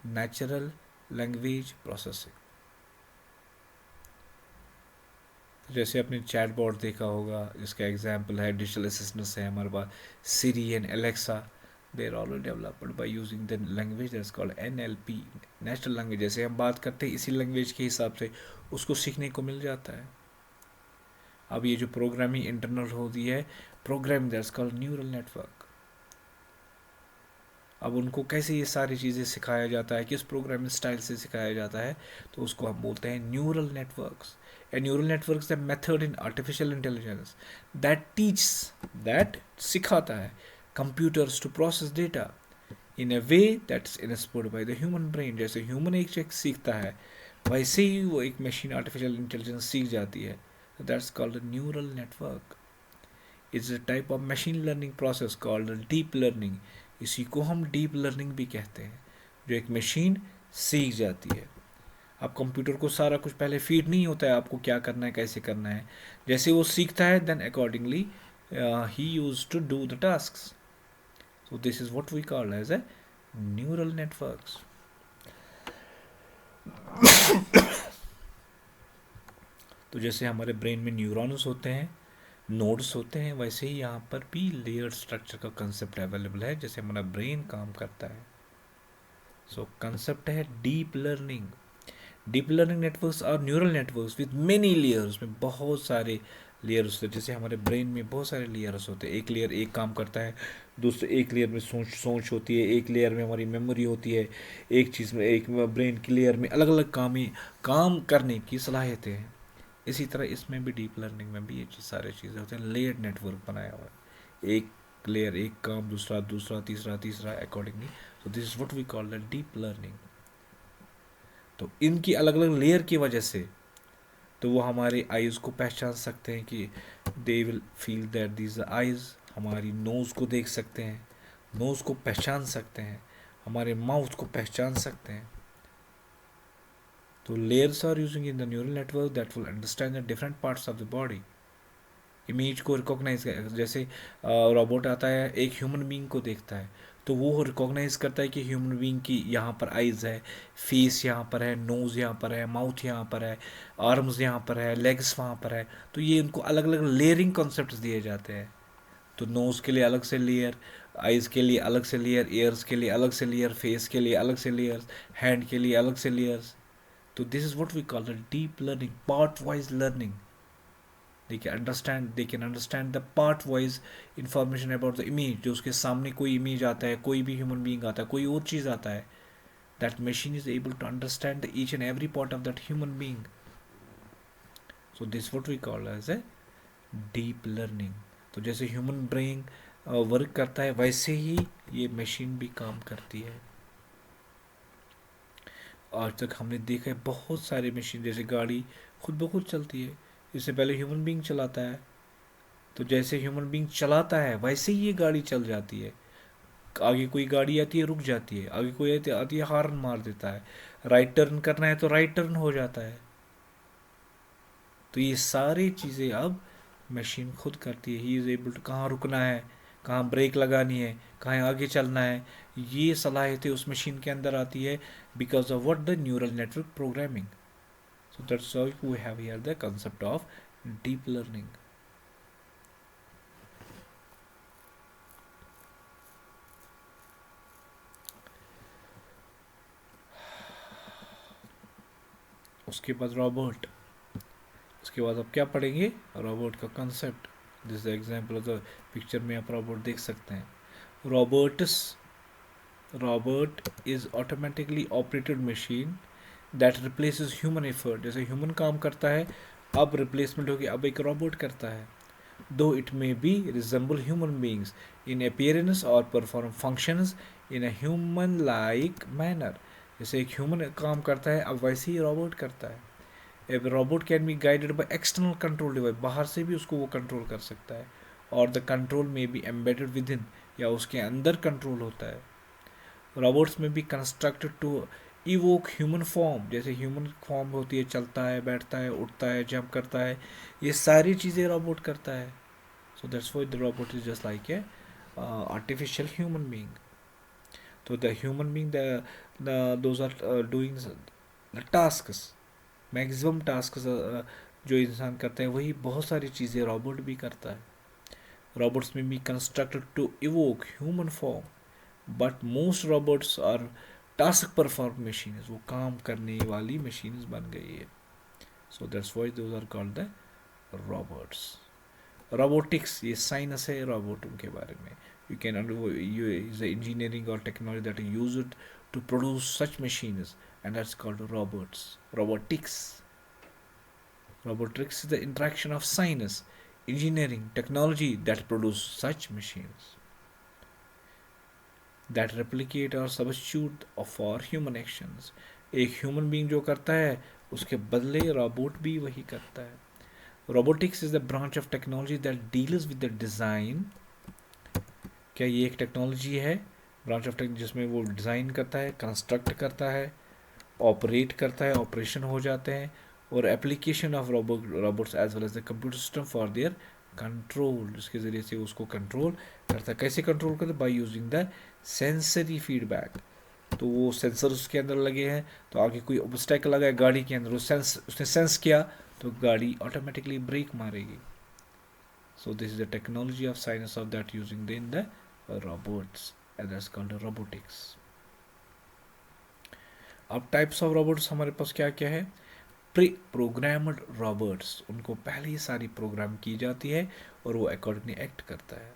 नेचुरल लैंग्वेज प्रोसेसिंग. जैसे आपने चैट बॉट देखा होगा, इसका एग्जांपल है डिजिटल असिस्टेंट्स है हमारे पास, Siri and Alexa. They are already developed by using the language that's called NLP, natural language. जैसे हम बात करते हैं इसी लैंग्वेज के हिसाब से उसको सीखने को मिल जाता है। अब ये जो प्रोग्रामिंग इंटरनल होती है, programming that's called neural network. अब उनको कैसे ये सारी चीज़ें सिखाया जाता है, किस प्रोग्रामिंग स्टाइल से सिखाया जाता है, तो उसको हम बोलते हैं neural networks. A neural networks the method in artificial intelligence that teach, that सिखाता है computers to process data in a way that's inspired by the human brain. जैसे ह्यूमन एक चीज सीखता है, वैसे ही वो एक मशीन आर्टिफिशियल इंटेलिजेंस सीख जाती है। That's called neural network. It's a type of machine learning process called deep learning. इसी को हम डीप लर्निंग भी कहते हैं, जो एक मशीन सीख जाती है। अब कंप्यूटर को सारा कुछ पहले फीड नहीं होता है आपको क्या करना है, कैसे करना है। जैसे वो सीखता है, देन अकॉर्डिंगली ही use to do the task. So this is what we call as a neural networks. तो जैसे हमारे ब्रेन में न्यूरॉन्स होते हैं, नोड्स होते हैं, वैसे ही यहाँ पर भी लेयर स्ट्रक्चर का कंसेप्ट अवेलेबल है, जैसे हमारा ब्रेन काम करता है। सो कंसेप्ट है deep learning. Deep learning networks और neural networks with many layers, में बहुत सारे लेयर्स होते हैं। जैसे हमारे ब्रेन में बहुत सारे लेयर्स होते हैं, एक लेयर एक काम करता है, दूसरे एक लेयर में सोच होती है, एक लेयर में हमारी मेमोरी होती है, एक चीज़ में, एक ब्रेन की लेयर में अलग अलग काम करने की सलाहियतें हैं। इसी तरह इसमें भी डीप लर्निंग में भी ये सारी चीज़ें होती हैं, लेयर्ड नेटवर्क बनाया हुआ है, एक लेयर एक काम, दूसरा दूसरा, तीसरा तीसरा, accordingly. So this is what we call the deep learning. तो इनकी अलग अलग लेयर की वजह से तो वो हमारे आइज़ को पहचान सकते हैं कि they will feel that these eyes. हमारी नोज़ को देख सकते हैं, नोज़ को पहचान सकते हैं, हमारे माउथ को पहचान सकते हैं। तो layers are using in the neural network that will understand the different parts of the body. Image को रिकॉग्नाइज, जैसे रोबोट आता है एक ह्यूमन बीइंग को देखता है, तो वो रिकॉग्नाइज करता है कि ह्यूमन बीइंग की यहाँ पर आइज़ है, फेस यहाँ पर है, नोज़ यहाँ पर है, माउथ यहाँ पर है, आर्म्स यहाँ पर है, लेग्स वहाँ पर है। तो ये इनको अलग अलग लेयरिंग कॉन्सेप्ट दिए जाते हैं। तो नोज़ के लिए अलग से लेयर, आइज़ के लिए अलग से लेयर, ईयर्स के लिए अलग से लेयर, फेस के लिए अलग से लेयर्स, हैंड के लिए अलग से लेयर्स। तो this is what we call the deep learning, part wise learning. they can understand the part wise information about the image। जो उसके सामने कोई इमेज आता है, कोई भी ह्यूमन बीइंग आता है, कोई और चीज़ आता है, that machine is able to understand the each and every part of that human being। so this is what we call as a deep learning। तो जैसे ह्यूमन ब्रेन वर्क करता है, वैसे ही ये मशीन भी काम करती है। आज तक हमने देखा है बहुत सारे मशीन, जैसे गाड़ी खुद ब खुद चलती है, इससे पहले ह्यूमन बीइंग चलाता है। तो जैसे ह्यूमन बीइंग चलाता है वैसे ही ये गाड़ी चल जाती है। आगे कोई गाड़ी आती है, रुक जाती है, आगे कोई आती है, हॉर्न मार देता है, राइट टर्न करना है तो राइट टर्न हो जाता है। तो ये सारी चीज़ें अब मशीन खुद करती है। ही इज़ एबल टू, कहाँ रुकना है, कहाँ ब्रेक लगानी है, कहाँ आगे चलना है, ये सलाहियतें उस मशीन के अंदर आती है, because of what the neural network programming. So that's how we have here the concept of deep learning। उसके बाद रोबोट, उसके बाद आप क्या पढ़ेंगे, रोबोट का concept. This example of the picture में आप रोबोट देख सकते हैं। Robot is automatically operated machine that replaces human effort. जैसे ह्यूमन काम करता है, अब रिप्लेसमेंट होगी, अब एक रोबोट करता है। Though it may be resemble human beings in appearance और perform functions in a human like manner. जैसे एक ह्यूमन काम करता है, अब वैसे ही रोबोट करता है। ए robot can be guided by external control device, बाहर से भी उसको वो कंट्रोल कर सकता है, और द कंट्रोल में बी एम्बेडेड विद इन, या उसके अंदर कंट्रोल होता है। रोबोट्स में be constructed to evoke human form. जैसे ह्यूमन फॉर्म होती है, चलता है, बैठता है, उठता है, जंप करता है, ये सारी चीज़ें रोबोट करता है। So that's why the robot is just like a artificial human being। So the human being, those are doing the tasks, maximum tasks जो इंसान करता है वही बहुत सारी चीज़ें रोबोट भी करता है. Robots may be constructed to evoke human form, but most robots are task perform machines. वो काम करने वाली machines बन गई है. So that's why those are called the robots. Robotics ये science है robot के बारे में. You can use the engineering or technology that is used to produce such machines, and that's called robots. Robotics is the interaction of science, engineering, technology that produce such machines that replicate or substitute for human actions. एक human being जो करता है उसके बदले robot भी वही करता है. Robotics is the branch of technology that deals with the design. क्या ये एक टेक्नोलॉजी है, ब्रांच ऑफ टेक्नोलॉजी जिसमें वो डिज़ाइन करता है, कंस्ट्रक्ट करता है, ऑपरेट करता है, ऑपरेशन हो जाते हैं, और application of robots as well as the computer system for their control. इसके ज़रिए से उसको कंट्रोल करता है. कैसे कंट्रोल करता है? By using the sensory feedback. तो वो सेंसर उसके अंदर लगे हैं, तो आगे कोई ऑब्स्टेकल लगा है गाड़ी के अंदर, उसने सेंस किया तो गाड़ी ऑटोमेटिकली ब्रेक मारेगी. सो this is the technology of science of that using the in the robots and that's called robotics. अब टाइप्स ऑफ रोबोट्स हमारे पास क्या क्या है? प्री प्रोग्राम्ड रोबोट्स, उनको पहले ही सारी प्रोग्राम की जाती है और वो अकॉर्डिंगली एक्ट करता है.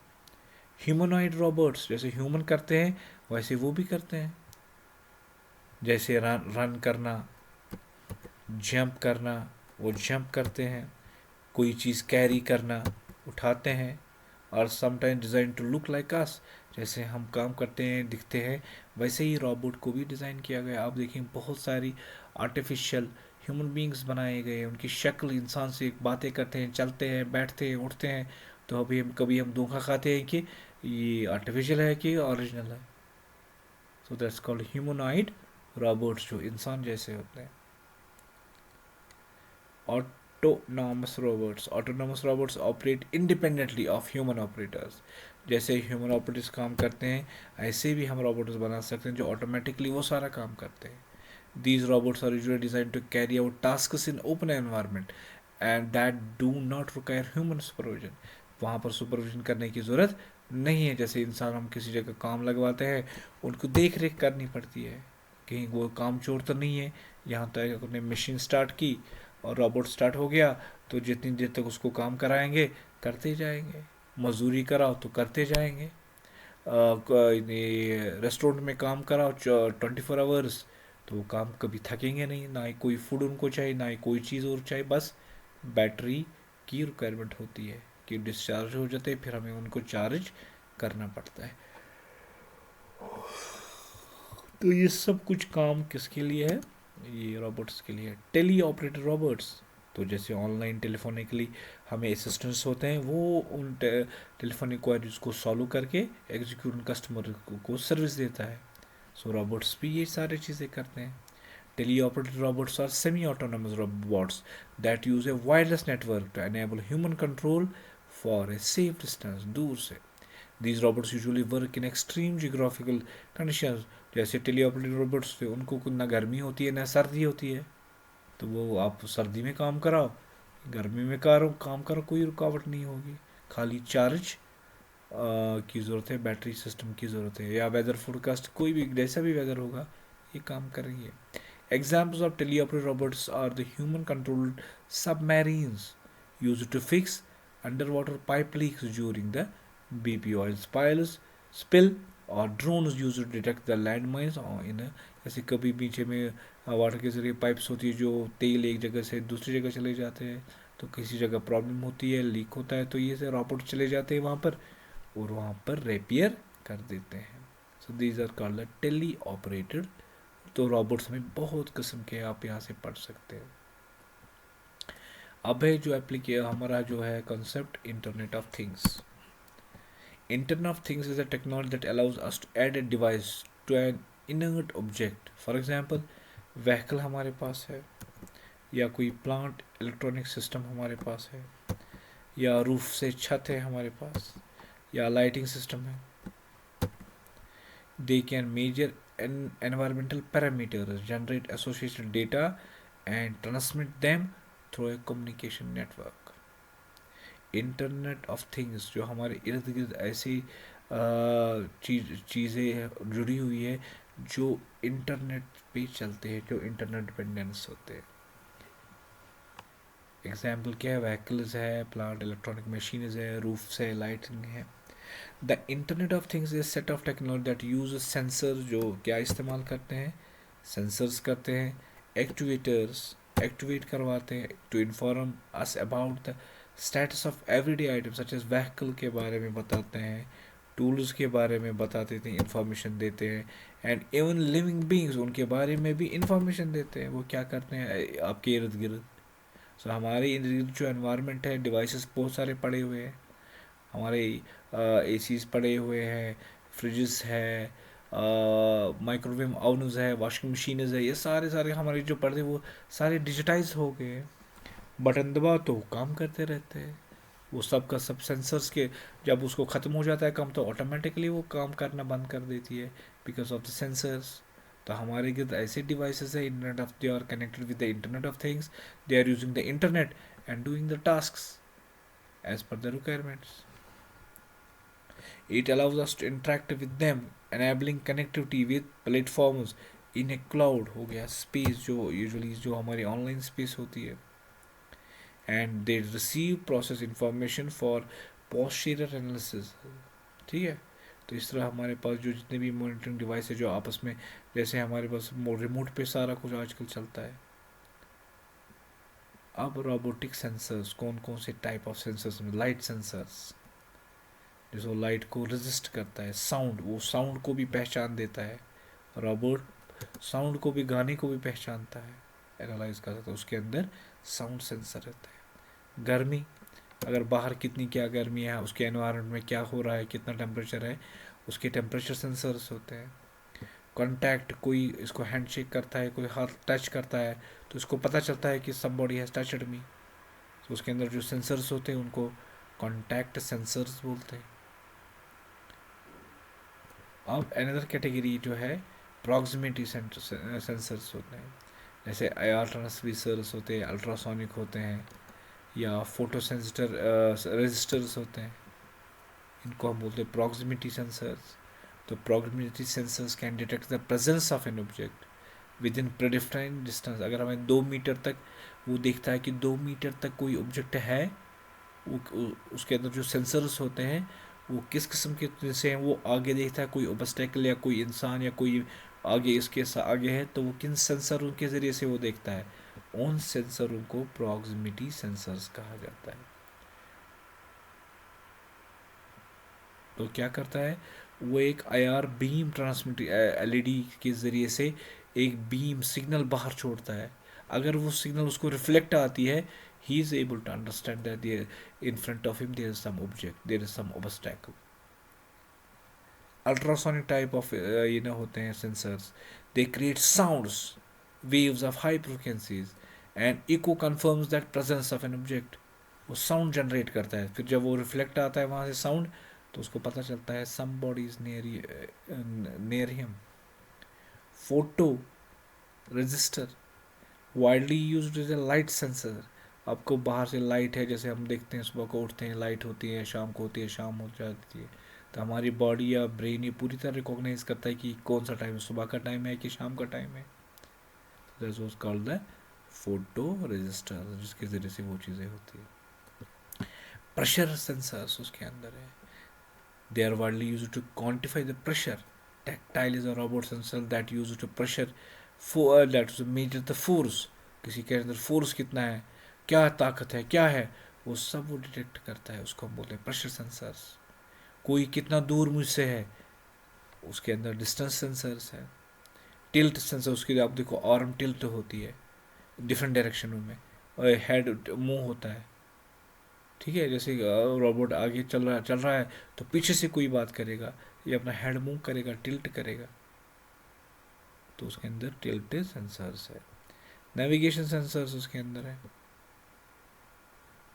ह्यूमनॉइड रोबोट्स, जैसे ह्यूमन करते हैं वैसे वो भी करते हैं, जैसे रन करना, जंप करना, वो जंप करते हैं. कोई चीज़ कैरी करना, उठाते हैं. और sometime design to look like us, जैसे हम काम करते हैं दिखते हैं वैसे ही रोबोट को भी डिज़ाइन किया गया. आप देखें बहुत सारी आर्टिफिशियल ह्यूमन बींग्स बनाए गए हैं, उनकी शक्ल इंसान से बातें करते हैं, चलते हैं, बैठते हैं, उठते हैं. तो अभी हम कभी धोखा खाते हैं कि ये आर्टिफिशियल है कि ओरिजिनल है. So that's called humanoid robots, जो इंसान जैसे होते हैं. Autonomous robots operate independently of human operators. जैसे ह्यूमन ऑपरेटर्स काम करते हैं ऐसे भी हम रोबोट्स बना सकते हैं जो ऑटोमेटिकली वो सारा काम करते हैं. These robots are usually designed to carry out tasks in open environment and that do not require human supervision. वहाँ पर सुपरविजन करने की ज़रूरत नहीं है. जैसे इंसान हम किसी जगह काम लगवाते हैं, उनको देख रेख करनी पड़ती है कहीं वो काम चोर तो नहीं है. यहाँ तक अपने मशीन स्टार्ट की और रोबोट स्टार्ट हो गया तो जितनी देर तक उसको काम कराएंगे करते जाएंगे. मजदूरी कराओ तो करते जाएंगे. रेस्टोरेंट में काम कराओ 24 आवर्स तो वो काम कभी थकेंगे नहीं. ना ही कोई फूड उनको चाहिए, ना ही कोई चीज़ और चाहिए. बस बैटरी की रिक्वायरमेंट होती है कि डिस्चार्ज हो जाते हैं, फिर हमें उनको चार्ज करना पड़ता है. तो ये सब कुछ काम किसके लिए है? ये रोबोट्स के लिए. टेली ऑपरेटर रोबोट्स, तो जैसे ऑनलाइन टेलीफोनिकली हमें असिस्टेंट्स होते हैं, वो उन टेलीफोनिक क्वारीज को सॉल्व करके एग्जीक्यूट कस्टमर को सर्विस देता है. सो रोबोट्स भी ये सारी चीज़ें करते हैं. Teleoperated robots are semi-autonomous robots that use a wireless network to enable human control for a safe distance. दूर से. These robots usually work in extreme geographical conditions. जैसे teleoperated robots थे, उनको ना गर्मी होती है ना सर्दी होती है, तो वो आप सर्दी में काम कराओ, गर्मी में काम करो, कोई रुकावट नहीं होगी. खाली चार्ज की ज़रूरत है, बैटरी सिस्टम की ज़रूरत है, या वेदर फोरकास्ट कोई भी जैसा भी वेदर होगा ये काम करेंगे. Examples of teleoperated robots are the human-controlled submarines used to fix underwater pipe leaks during the BP oil spill or drones used to detect the landmines in a. जैसे कभी पीछे में वाटर के जरिए पाइप्स होती है जो तेल एक जगह से दूसरी जगह चले जाते हैं, तो किसी जगह प्रॉब्लम होती है, लीक होता है, तो ये से रोबोट चले जाते हैं वहाँ पर और वहाँ पर रिपेयर कर देते हैं. So these are called teleoperated. तो रॉबोट्स में बहुत किस्म के आप यहाँ से पढ़ सकते हैं. अब है जो हमारा जो है concept internet of things. Internet of things is a technology that allows us to add a device to an inert object. For example vehicle हमारे पास है, या कोई प्लांट इलेक्ट्रॉनिक सिस्टम हमारे पास है, या रूफ से छत है हमारे पास, या लाइटिंग सिस्टम है. They can measure environmental parameters, generate associated data, and transmit them through a communication network. Internet of things जो हमारे इर्द गिर्द ऐसी चीज़ें जुड़ी हुई है जो इंटरनेट पे चलते हैं, जो इंटरनेट डिपेंडेंस होते हैं। एग्जाम्पल क्या है? व्हीकल्स है, प्लांट इलेक्ट्रॉनिक मशीन्स है, रूफ्स है, लाइटिंग है। The internet of things is set of technology that use sensor, जो क्या इस्तेमाल करते हैं? सेंसर्स करते हैं, एक्चुएटर्स एक्टिवेट करवाते हैं to inform us about the status of everyday item such as vehicle के बारे में बताते हैं, टूल्स के बारे में बताते थे, इंफॉर्मेशन देते हैं, एंड इवन लिविंग बींग्स उनके बारे में भी इंफॉर्मेशन देते हैं, वो क्या करते हैं आपके इर्द गिर्द। सो हमारे इर्द गिर्द जो एनवायरनमेंट है, डिवाइसेस बहुत सारे पड़े हुए हैं, हमारे एसीज पड़े हुए हैं, फ्रिजेस है, माइक्रोवेव ओवन्स है, वॉशिंग मशीन्स है, ये सारे सारे हमारे जो पड़े वो सारे डिजिटाइज हो गए। बटन दबाओ तो काम करते रहते हैं, वो सब का सब सेंसर्स के, जब उसको ख़त्म हो जाता है काम तो ऑटोमेटिकली वो काम करना बंद कर देती है बिकॉज ऑफ द सेंसर्स। तो हमारे गिर्द ऐसे डिवाइसेस है, internet of, they are connected with the internet of things, they are using the internet and doing the tasks as per the requirements. It allows us to interact with them, enabling connectivity with platforms in a cloud हो गया, space जो usually जो हमारी online space होती है, and they receive process information for posterior analysis। ठीक है, तो इस तरह हमारे पास जो जितने भी मॉनिटरिंग डिवाइस है जो आपस में, जैसे हमारे पास रिमोट पे सारा कुछ आजकल चलता है। अब रोबोटिक सेंसर्स, कौन कौन से टाइप ऑफ सेंसर्स में? लाइट सेंसर्स, जो लाइट को रेजिस्ट करता है, साउंड, वो साउंड को भी पहचान देता है, रोबोट साउंड को भी, गाने को भी पहचानता है, एनालाइज करता है, उसके अंदर साउंड सेंसर रहता है। गर्मी, अगर बाहर कितनी क्या गर्मी है, उसके एनवायरनमेंट में क्या हो रहा है, कितना टेम्परेचर है, उसके टेम्परेचर सेंसर्स होते हैं। कॉन्टैक्ट, कोई इसको हैंडशेक करता है, कोई हाथ टच करता है तो इसको पता चलता है कि समबॉडी हैज टचड मी, तो उसके अंदर जो सेंसर्स होते हैं उनको कॉन्टैक्ट सेंसर्स बोलते हैं। अब अनदर कैटेगरी जो है प्रॉक्सिमिटी सेंसर्स होते हैं, जैसे आईआर ट्रांसड्यूसर्स होते हैं, अल्ट्रासोनिक होते हैं, या फोटो सेंसिटर रजिस्टर्स होते हैं, इनको हम बोलते हैं प्रॉक्सिमिटी सेंसर्स। तो proximity sensors can detect the presence of an object with in predefined distance. अगर हमें 2 मीटर तक, वो देखता है कि 2 मीटर तक कोई ऑब्जेक्ट है, वो उसके अंदर जो सेंसर्स होते हैं वो किस किस्म के से हैं, वो आगे देखता है कोई ऑब्स्टेकल या कोई इंसान या कोई आगे इसके आगे है तो वो किन सेंसरों के ज़रिए से वो देखता है, उन सेंसरों को प्रॉक्सिमिटी सेंसर्स कहा जाता है। तो क्या करता है वो, एक आईआर बीम ट्रांसमिट एलईडी के ज़रिए से एक बीम सिग्नल बाहर छोड़ता है। अगर वो सिग्नल उसको रिफ्लेक्ट आती है, he is able to understand that there, in front of him there is some object, there is some obstacle. Ultrasonic type of होते हैं sensors, they create sounds, waves of high frequencies, and echo confirms that presence of an object। वो sound generate करता है, फिर जब वो reflect आता है वहाँ से साउंड, तो उसको पता चलता है somebody is near him। Photo resistor, widely used as a light sensor. आपको बाहर से लाइट है, जैसे हम देखते हैं सुबह को उठते हैं लाइट होती है, शाम को होती है, शाम हो जाती है, तो हमारी बॉडी या ब्रेन ये पूरी तरह रिकॉग्नाइज करता है कि कौन सा टाइम है, सुबह का टाइम है कि शाम का टाइम है। That was called the photo register, जिसके ज़रिए से वो चीज़ें होती है। प्रेशर सेंसर्स उसके अंदर है, they are widely used to quantify the pressure. Tactile is a robot sensor that used to pressure that measure the force, किसी के अंदर फोर्स कितना है, क्या ताकत है, क्या है, वो सब वो डिटेक्ट करता है, उसको हम बोलते हैं प्रेशर सेंसर्स। कोई कितना दूर मुझसे है, उसके अंदर डिस्टेंस सेंसर्स है। टिल्ट सेंसर, उसके आप देखो आर्म टिल्ट होती है डिफरेंट डायरेक्शनों में, और हेड मूव होता है। ठीक है, जैसे रोबोट आगे चल रहा है तो पीछे से कोई बात करेगा, ये अपना हेड मूव करेगा, टिल्ट करेगा, तो उसके अंदर टिल्ट सेंसर्स है। नेविगेशन सेंसर्स उसके अंदर है।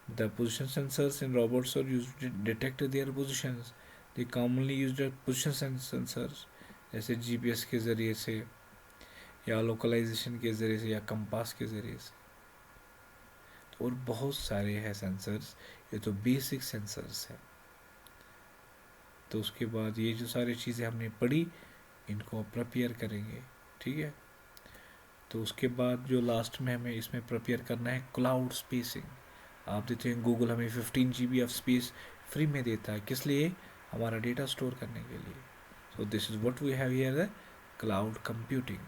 The position sensors in robots are used to detect their positions. They commonly used are position sensors, जैसे जीपीएस के ज़रिए से, या लोकलाइजेशन के ज़रिए से, या कंपास के ज़रिए से। और बहुत सारे हैं सेंसर्स, ये तो बेसिक सेंसर्स हैं। तो उसके बाद ये जो सारी चीज़ें हमने पढ़ी, इनको प्रिपेयर करेंगे, ठीक है। तो उसके बाद जो लास्ट में हमें इसमें प्रिपेयर करना है क्लाउड स्पेसिंग। आप देते हैं गूगल हमें 15 GB ऑफ स्पेस फ्री में देता है, किस लिए? हमारा डेटा स्टोर करने के लिए। So this is what we have here, the cloud computing.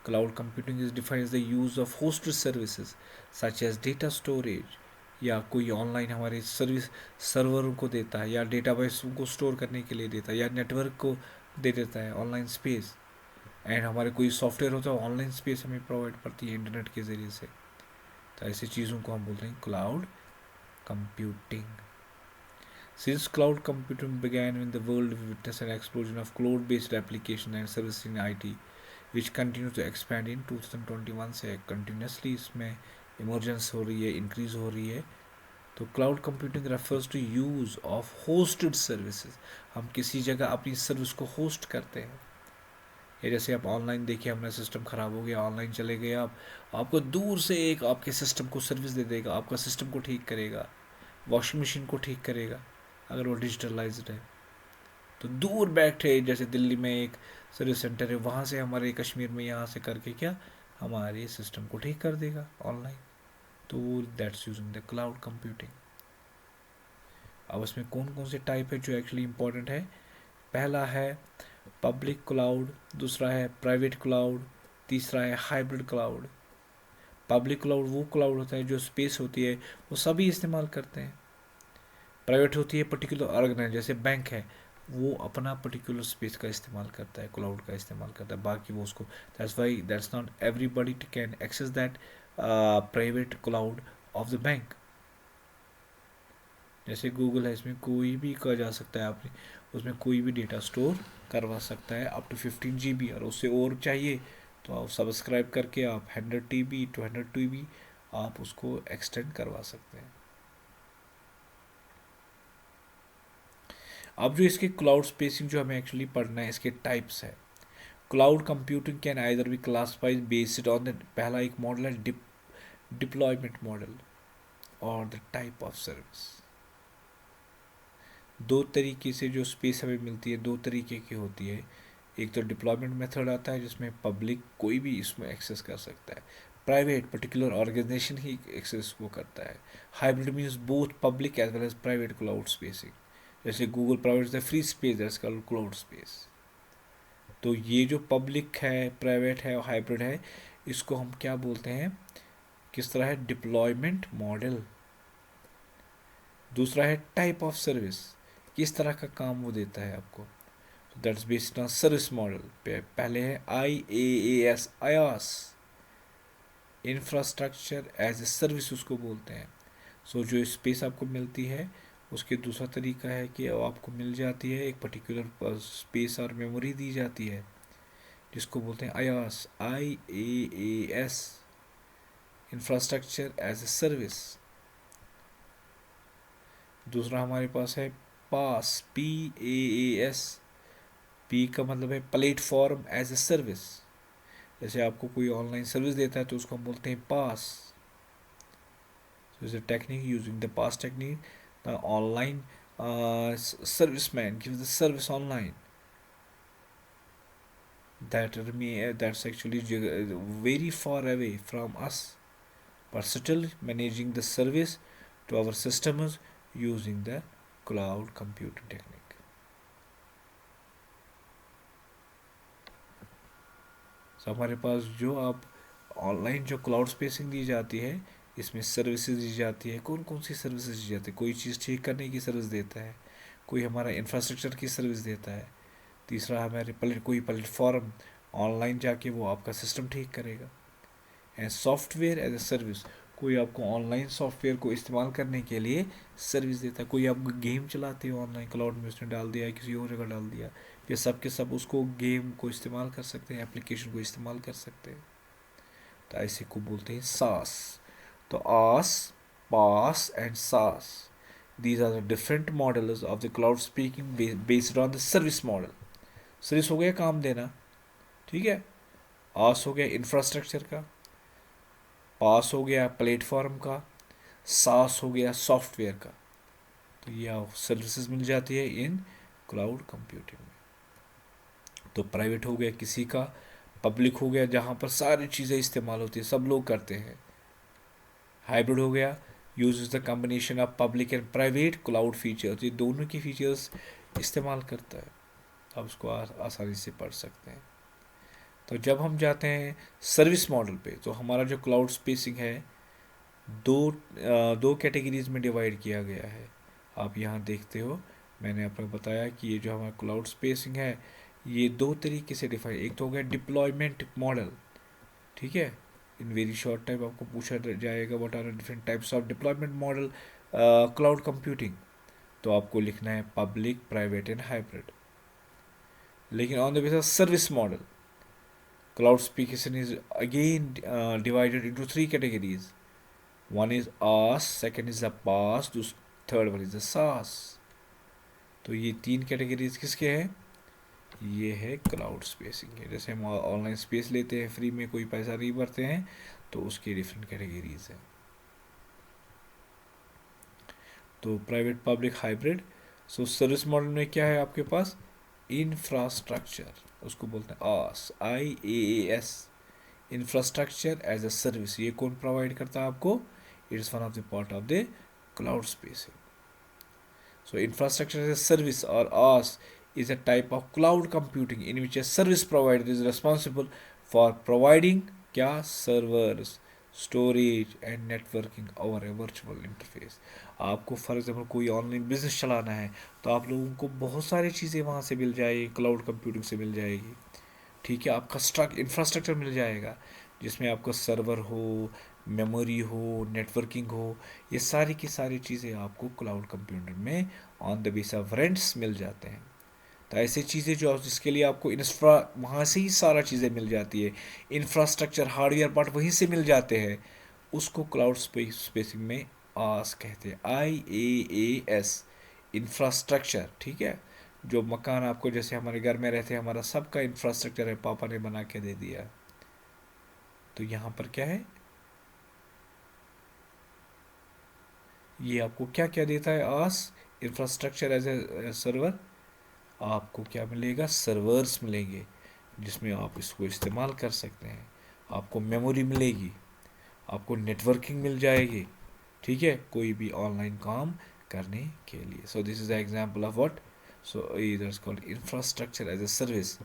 Cloud computing is defines the use of hosted services such as data storage, या कोई ऑनलाइन हमारे सर्विस सर्वरों को देता है, या डेटाबेस को स्टोर करने के लिए देता है, या नेटवर्क को दे देता है ऑनलाइन स्पेस। एंड हमारे कोई सॉफ्टवेयर होता है, ऑनलाइन स्पेस हमें प्रोवाइड करती है इंटरनेट के ज़रिए से। तो ऐसी चीज़ों को हम बोलते हैं cloud computing. Since cloud computing began in the world, we witnessed an explosion of cloud-based application and services in IT, which continues to expand in 2021 से continuously इसमें emergence हो रही है, increase हो रही है। तो cloud computing refers to use of hosted services। हम किसी जगह अपनी सर्विस को होस्ट करते हैं। ये जैसे आप ऑनलाइन देखिए, हमारा सिस्टम ख़राब हो गया, ऑनलाइन चले गए आप, आपको दूर से एक आपके सिस्टम को सर्विस दे देगा, आपका सिस्टम को ठीक करेगा, वॉशिंग मशीन को ठीक करेगा अगर वो डिजिटलाइज्ड है। तो दूर बैठे, जैसे दिल्ली में एक सर्विस सेंटर है, वहाँ से हमारे कश्मीर में यहाँ से करके क्या हमारे सिस्टम को ठीक कर देगा ऑनलाइन। तो that's using the cloud computing. अब इसमें कौन कौन से टाइप है जो एक्चुअली इंपॉर्टेंट है? पहला है पब्लिक क्लाउड, दूसरा है प्राइवेट क्लाउड, तीसरा है हाइब्रिड क्लाउड। पब्लिक क्लाउड वो क्लाउड होता है जो स्पेस होती है वो सभी इस्तेमाल करते हैं। प्राइवेट होती है पर्टिकुलर ऑर्गेनाइज, जैसे बैंक है, वो अपना पर्टिकुलर स्पेस का इस्तेमाल करता है, क्लाउड का इस्तेमाल करता है, बाकी वो उसको, that's why that's not everybody can access that private cloud of the bank. जैसे गूगल है, इसमें कोई भी कहा जा सकता है, आपने उसमें कोई भी डेटा स्टोर करवा सकता है अप टू 15 GB, और उससे और चाहिए तो आप सब्सक्राइब करके आप 100 TB 200 TB आप उसको एक्सटेंड करवा सकते हैं। अब जो इसके क्लाउड स्पेसिंग जो हमें एक्चुअली पढ़ना है, इसके टाइप्स है। Cloud computing can either be classified based on the, पहला एक मॉडल है डिप्लॉयमेंट मॉडल और द टाइप ऑफ सर्विस। दो तरीके से जो स्पेस हमें मिलती है, दो तरीके की होती है। एक तो डिप्लॉयमेंट मेथड आता है जिसमें पब्लिक कोई भी इसमें एक्सेस कर सकता है, प्राइवेट पर्टिकुलर ऑर्गेनाइजेशन ही एक्सेस को करता है। Hybrid means both public as well as private cloud spacing, जैसे Google provides the free space that's called cloud space. तो ये जो पब्लिक है, प्राइवेट है और हाइब्रिड है, इसको हम क्या बोलते हैं, किस तरह है, डिप्लॉयमेंट मॉडल। दूसरा है टाइप ऑफ सर्विस, किस तरह का काम वो देता है आपको, that's based on service model. पहले है IaaS, आयास, इंफ्रास्ट्रक्चर एज ए सर्विस उसको बोलते हैं। सो जो स्पेस आपको मिलती है, उसके दूसरा तरीका है कि आपको मिल जाती है एक पर्टिकुलर स्पेस और मेमोरी दी जाती है, जिसको बोलते हैं IaaS, IaaS, infrastructure as a service. दूसरा हमारे पास है पास, PaaS, पी का मतलब है प्लेटफॉर्म एज ए सर्विस। जैसे आपको कोई ऑनलाइन सर्विस देता है तो उसको हम बोलते हैं पास। So it's a technique using the pass technique. The online serviceman gives the service online. That's actually very far away from us, but still managing the service to our customers using the cloud computing technique. So हमारे पास जो आप online जो cloud spacing दी जाती है, इसमें services दी जाती है। कौन कौन सी सर्विसेज दी जाती है? कोई चीज़ ठीक करने की सर्विस देता है, कोई हमारा इंफ्रास्ट्रक्चर की सर्विस देता है, तीसरा हमारे कोई प्लेटफॉर्म ऑनलाइन जाके वो आपका सिस्टम ठीक करेगा। And software as a service, कोई आपको ऑनलाइन सॉफ्टवेयर को इस्तेमाल करने के लिए सर्विस देता है। कोई आप गेम चलाते हो ऑनलाइन, क्लाउड में उसने डाल दिया, किसी और जगह डाल दिया, ये सब के सब उसको गेम को इस्तेमाल कर सकते हैं, एप्लीकेशन को इस्तेमाल कर सकते हैं। तो ऐसे को बोलते हैं सास। तो आस, पास एंड सास, these are the different models of the cloud speaking based on the service model। Service हो गया काम देना, ठीक है, आस हो गया इंफ्रास्ट्रक्चर का, पास हो गया प्लेटफॉर्म का, सास हो गया सॉफ्टवेयर का, तो ये सर्विसेज मिल जाती है इन क्लाउड कंप्यूटिंग में। तो प्राइवेट हो गया किसी का, पब्लिक हो गया जहाँ पर सारी चीज़ें इस्तेमाल होती है, सब लोग करते हैं। हाइब्रिड हो गया, use the combination of public and private cloud features, ये दोनों की फीचर्स इस्तेमाल करता है। आप उसको आसानी से पढ़ सकते हैं। तो जब हम जाते हैं सर्विस मॉडल पे, तो हमारा जो क्लाउड स्पेसिंग है दो कैटेगरीज में डिवाइड किया गया है। आप यहाँ देखते हो, मैंने आपको बताया कि ये जो हमारा क्लाउड स्पेसिंग है ये दो तरीके से डिफाइन, एक तो हो गया डिप्लॉयमेंट मॉडल, ठीक है। इन वेरी शॉर्ट टाइम आपको पूछा जाएगा what are different types of deployment model cloud computing, तो आपको लिखना है पब्लिक, प्राइवेट एंड हाइब्रिड। लेकिन on the basis service model, cloud specification is again divided into three categories. One is IaaS, second is the PaaS, third one is the SaaS. तो ये तीन categories किसके हैं? ये है क्लाउड स्पेसिंग के। जैसे हम ऑनलाइन स्पेस लेते हैं फ्री में, कोई पैसा नहीं भरते हैं, तो उसकी डिफरेंट कैटेगरीज हैं। तो private, public, hybrid. So service model में क्या है आपके पास? इंफ्रास्ट्रक्चर, उसको बोलते हैं IaaS, IaaS, infrastructure as a service. ये कौन प्रोवाइड करता है आपको? It is one of the part of the cloud spacing. So infrastructure as a service or IaaS is a type of cloud computing in which a service provider is responsible for providing क्या servers, storage and networking over a virtual interface। आपको for example कोई online business चलाना है, तो आप लोगों को बहुत सारी चीज़ें वहाँ से मिल जाएगी, क्लाउड कंप्यूटिंग से मिल जाएगी, ठीक है। आपका इंफ्रास्ट्रक्चर मिल जाएगा जिसमें आपका सर्वर हो, मेमोरी हो, नेटवर्किंग हो, ये सारी की सारी चीज़ें आपको क्लाउड कंप्यूटिंग में on the base of rents मिल जाते हैं। तो ऐसी चीज़ें जो जिसके लिए आपको इंफ्रा वहाँ से ही सारा चीज़ें मिल जाती है, इंफ्रास्ट्रक्चर हार्डवेयर पार्ट वहीं से मिल जाते हैं, उसको क्लाउड स्पेसिंग में आस कहते हैं, IaaS, इंफ्रास्ट्रक्चर, ठीक है। जो मकान आपको, जैसे हमारे घर में रहते हैं, हमारा सबका इंफ्रास्ट्रक्चर है, पापा ने बना के दे दिया, तो यहाँ पर क्या है, ये आपको क्या क्या देता है? आस, इंफ्रास्ट्रक्चर एज ए सर्वर, आपको क्या मिलेगा? सर्वर्स मिलेंगे जिसमें आप इसको इस्तेमाल कर सकते हैं, आपको मेमोरी मिलेगी, आपको नेटवर्किंग मिल जाएगी, ठीक है, कोई भी ऑनलाइन काम करने के लिए। So this is the example of what, so it is called infrastructure as a service.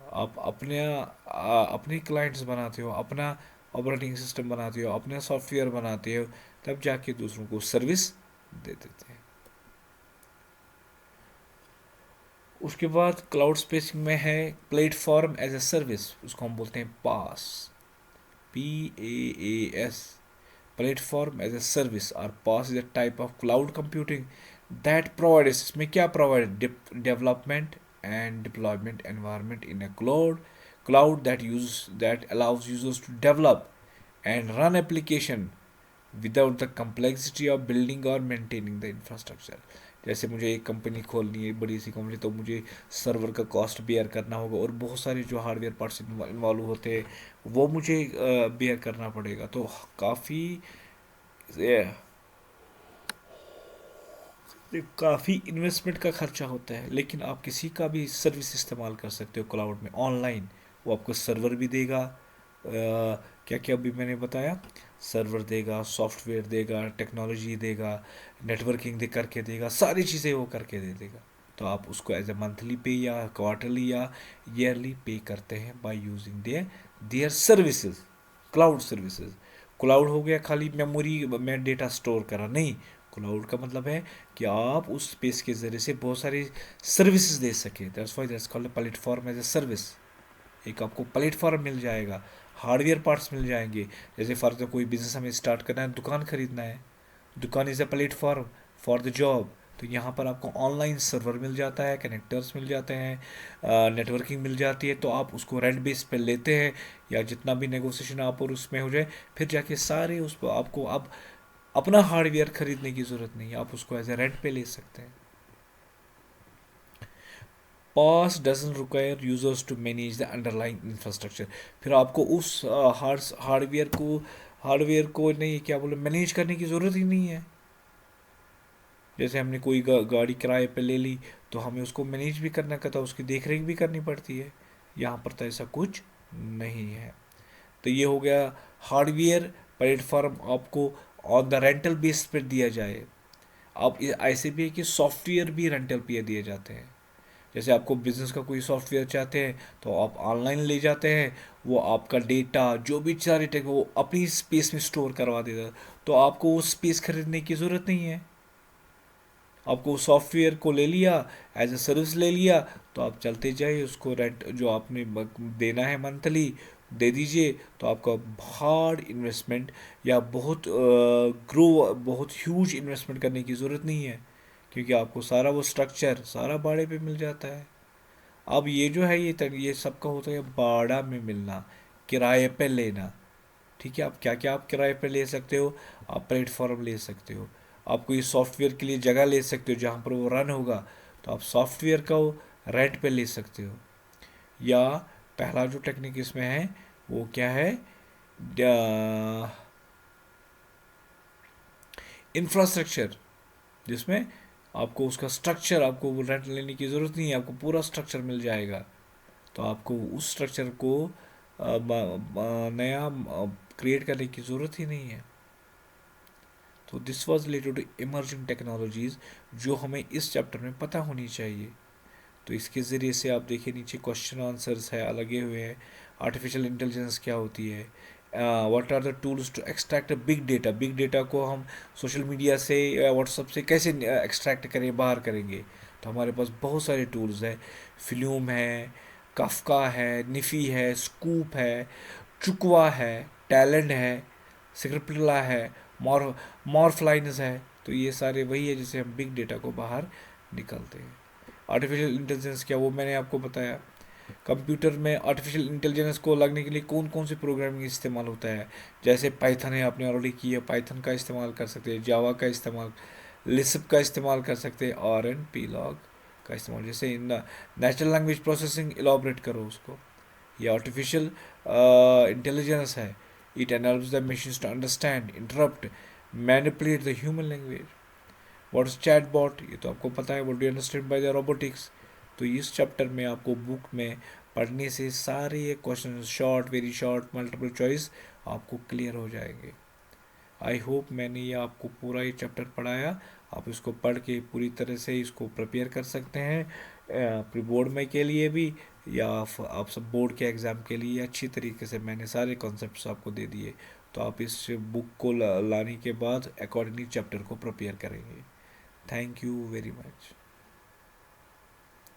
आप अपने क्लाइंट्स बनाते हो, अपना ऑपरेटिंग सिस्टम बनाते हो, अपना सॉफ्टवेयर बनाते हो, तब जाके दूसरों को सर्विस दे देते हैं। उसके बाद क्लाउड स्पेसिंग में है प्लेटफॉर्म एज ए सर्विस, उसको हम बोलते हैं PaaS, PaaS, platform as a service. और PaaS is a type of cloud computing that provides, इसमें क्या provide? Development and deployment environment in a cloud that allows users to develop and run application without the complexity of building or maintaining the infrastructure। जैसे मुझे एक company खोलनी है, बड़ी सी company, तो मुझे सर्वर का कॉस्ट बेयर करना होगा और बहुत सारे जो हार्डवेयर पार्ट्स इन्वॉल्व होते हैं वो मुझे बेयर करना पड़ेगा। तो काफ़ी इन्वेस्टमेंट का खर्चा होता है। लेकिन आप किसी का भी सर्विस इस्तेमाल कर सकते हो क्लाउड में ऑनलाइन, वो आपको सर्वर भी देगा, क्या क्या अभी मैंने बताया, सर्वर देगा, सॉफ्टवेयर देगा, टेक्नोलॉजी देगा, नेटवर्किंग दे करके देगा, सारी चीज़ें वो करके दे देगा। तो आप उसको एज ए मंथली पे या क्वार्टरली या ईयरली पे करते हैं by using their services, cloud services. Cloud हो गया खाली मेमोरी में डेटा स्टोर करा, नहीं, क्लाउड का मतलब है कि आप उस स्पेस के ज़रिए से बहुत सारी सर्विसेज दे सके, that's why that's called platform as a service. एक आपको प्लेटफॉर्म मिल जाएगा, हार्डवेयर पार्ट्स मिल जाएंगे। जैसे फॉर एग्जाम्पल कोई बिजनेस हमें स्टार्ट करना है, दुकान खरीदना है, दुकान is a platform for the job, तो यहाँ पर आपको ऑनलाइन सर्वर मिल जाता है, कनेक्टर्स मिल जाते हैं, नेटवर्किंग मिल जाती है, तो आप उसको रेंट बेस पे लेते हैं, या जितना भी नेगोशिएशन आप और उसमें हो जाए, फिर जाके सारे उस पर आपको अब अपना हार्डवेयर खरीदने की ज़रूरत नहीं है, आप उसको एज ए रेंट पे ले सकते हैं। PaaS doesn't require users to manage the underlying infrastructure। फिर आपको उस हार्डवेयर को हार्डवेयर को नहीं क्या बोले मैनेज करने की ज़रूरत ही नहीं है। जैसे हमने कोई गाड़ी किराए पे ले ली तो हमें उसको मैनेज भी करना पड़ता है, उसकी देख रेख भी करनी पड़ती है। यहाँ पर तो ऐसा कुछ नहीं है। तो ये हो गया हार्डवेयर प्लेटफॉर्म आपको ऑन द रेंटल बेस पर दिया जाए। अब ऐसे भी है कि सॉफ्टवेयर भी रेंटल पे दिए जाते हैं। जैसे आपको बिजनेस का कोई सॉफ्टवेयर चाहते हैं तो आप ऑनलाइन ले जाते हैं, वो आपका डेटा जो भी सारे टेक वो अपनी स्पेस में स्टोर करवा देता है। तो आपको वो स्पेस खरीदने की ज़रूरत नहीं है। आपको सॉफ्टवेयर को ले लिया, एज ए सर्विस ले लिया, तो आप चलते जाइए, उसको रेंट जो आपने देना है मंथली दे दीजिए। तो आपका हार्ड इन्वेस्टमेंट या बहुत ह्यूज इन्वेस्टमेंट करने की ज़रूरत नहीं है, क्योंकि आपको सारा वो स्ट्रक्चर सारा भाड़े पे मिल जाता है। अब ये जो है ये सबका होता है भाड़ा में मिलना, किराए पे लेना। ठीक है, आप क्या क्या आप किराए पे ले सकते हो। आप प्लेटफॉर्म ले सकते हो, आप कोई सॉफ्टवेयर के लिए जगह ले सकते हो जहाँ पर वो रन होगा, तो आप सॉफ्टवेयर का वो रेंट पे ले सकते हो। या पहला जो टेक्निक इसमें है वो क्या है, इंफ्रास्ट्रक्चर, जिसमें आपको उसका स्ट्रक्चर, आपको वो रेंट लेने की ज़रूरत नहीं है, आपको पूरा स्ट्रक्चर मिल जाएगा। तो आपको उस स्ट्रक्चर को नया क्रिएट करने की ज़रूरत ही नहीं है। तो this was related to emerging technologies, जो हमें इस चैप्टर में पता होनी चाहिए। तो इसके ज़रिए से आप देखिए नीचे क्वेश्चन आंसर्स है लगे हुए हैं। आर्टिफिशियल इंटेलिजेंस क्या होती है, what are the tools to extract big data, big data को हम सोशल मीडिया से या व्हाट्सअप से कैसे एक्सट्रैक्ट करें, बाहर करेंगे। तो हमारे पास बहुत सारे टूल्स हैं, फ्लूम है, काफका है, निफ़ी है, स्कूप है, चुकवा है, टैलेंट है, सिग्रपिला है, मॉर्फलाइनस है। तो ये सारे वही है जिससे हम बिग डेटा को बाहर निकलते हैं। आर्टिफिशियल इंटेलिजेंस क्या, वो मैंने आपको बताया। कंप्यूटर में आर्टिफिशियल इंटेलिजेंस को लगने के लिए कौन कौन से प्रोग्रामिंग इस्तेमाल होता है। जैसे पाइथन है, आपने ऑलरेडी की है, पाइथन का इस्तेमाल कर सकते हैं, जावा का इस्तेमाल, लिस्प का इस्तेमाल कर सकते हैं, और एन पी लॉग का इस्तेमाल। जैसे नेचुरल लैंग्वेज प्रोसेसिंग इलाबरेट करो उसको, ये आर्टिफिशियल इंटेलिजेंस है। It enables the machines to understand, interpret, manipulate the human language. What is chatbot, ये तो आपको पता है, what do you understand by the robotics. तो इस चैप्टर में आपको बुक में पढ़ने से सारे ये question short, very short, multiple choice आपको क्लियर हो जाएंगे। आई होप मैंने ये आपको पूरा ये चैप्टर पढ़ाया, आप इसको पढ़ के पूरी तरह से इसको प्रिपेयर कर सकते हैं अपने बोर्ड में के लिए भी, या आप सब बोर्ड के एग्ज़ाम के लिए अच्छी तरीके से मैंने सारे कॉन्सेप्ट्स आपको दे दिए। तो आप इस बुक को लाने के बाद अकॉर्डिंगली चैप्टर को प्रिपेयर करेंगे। Thank you very much.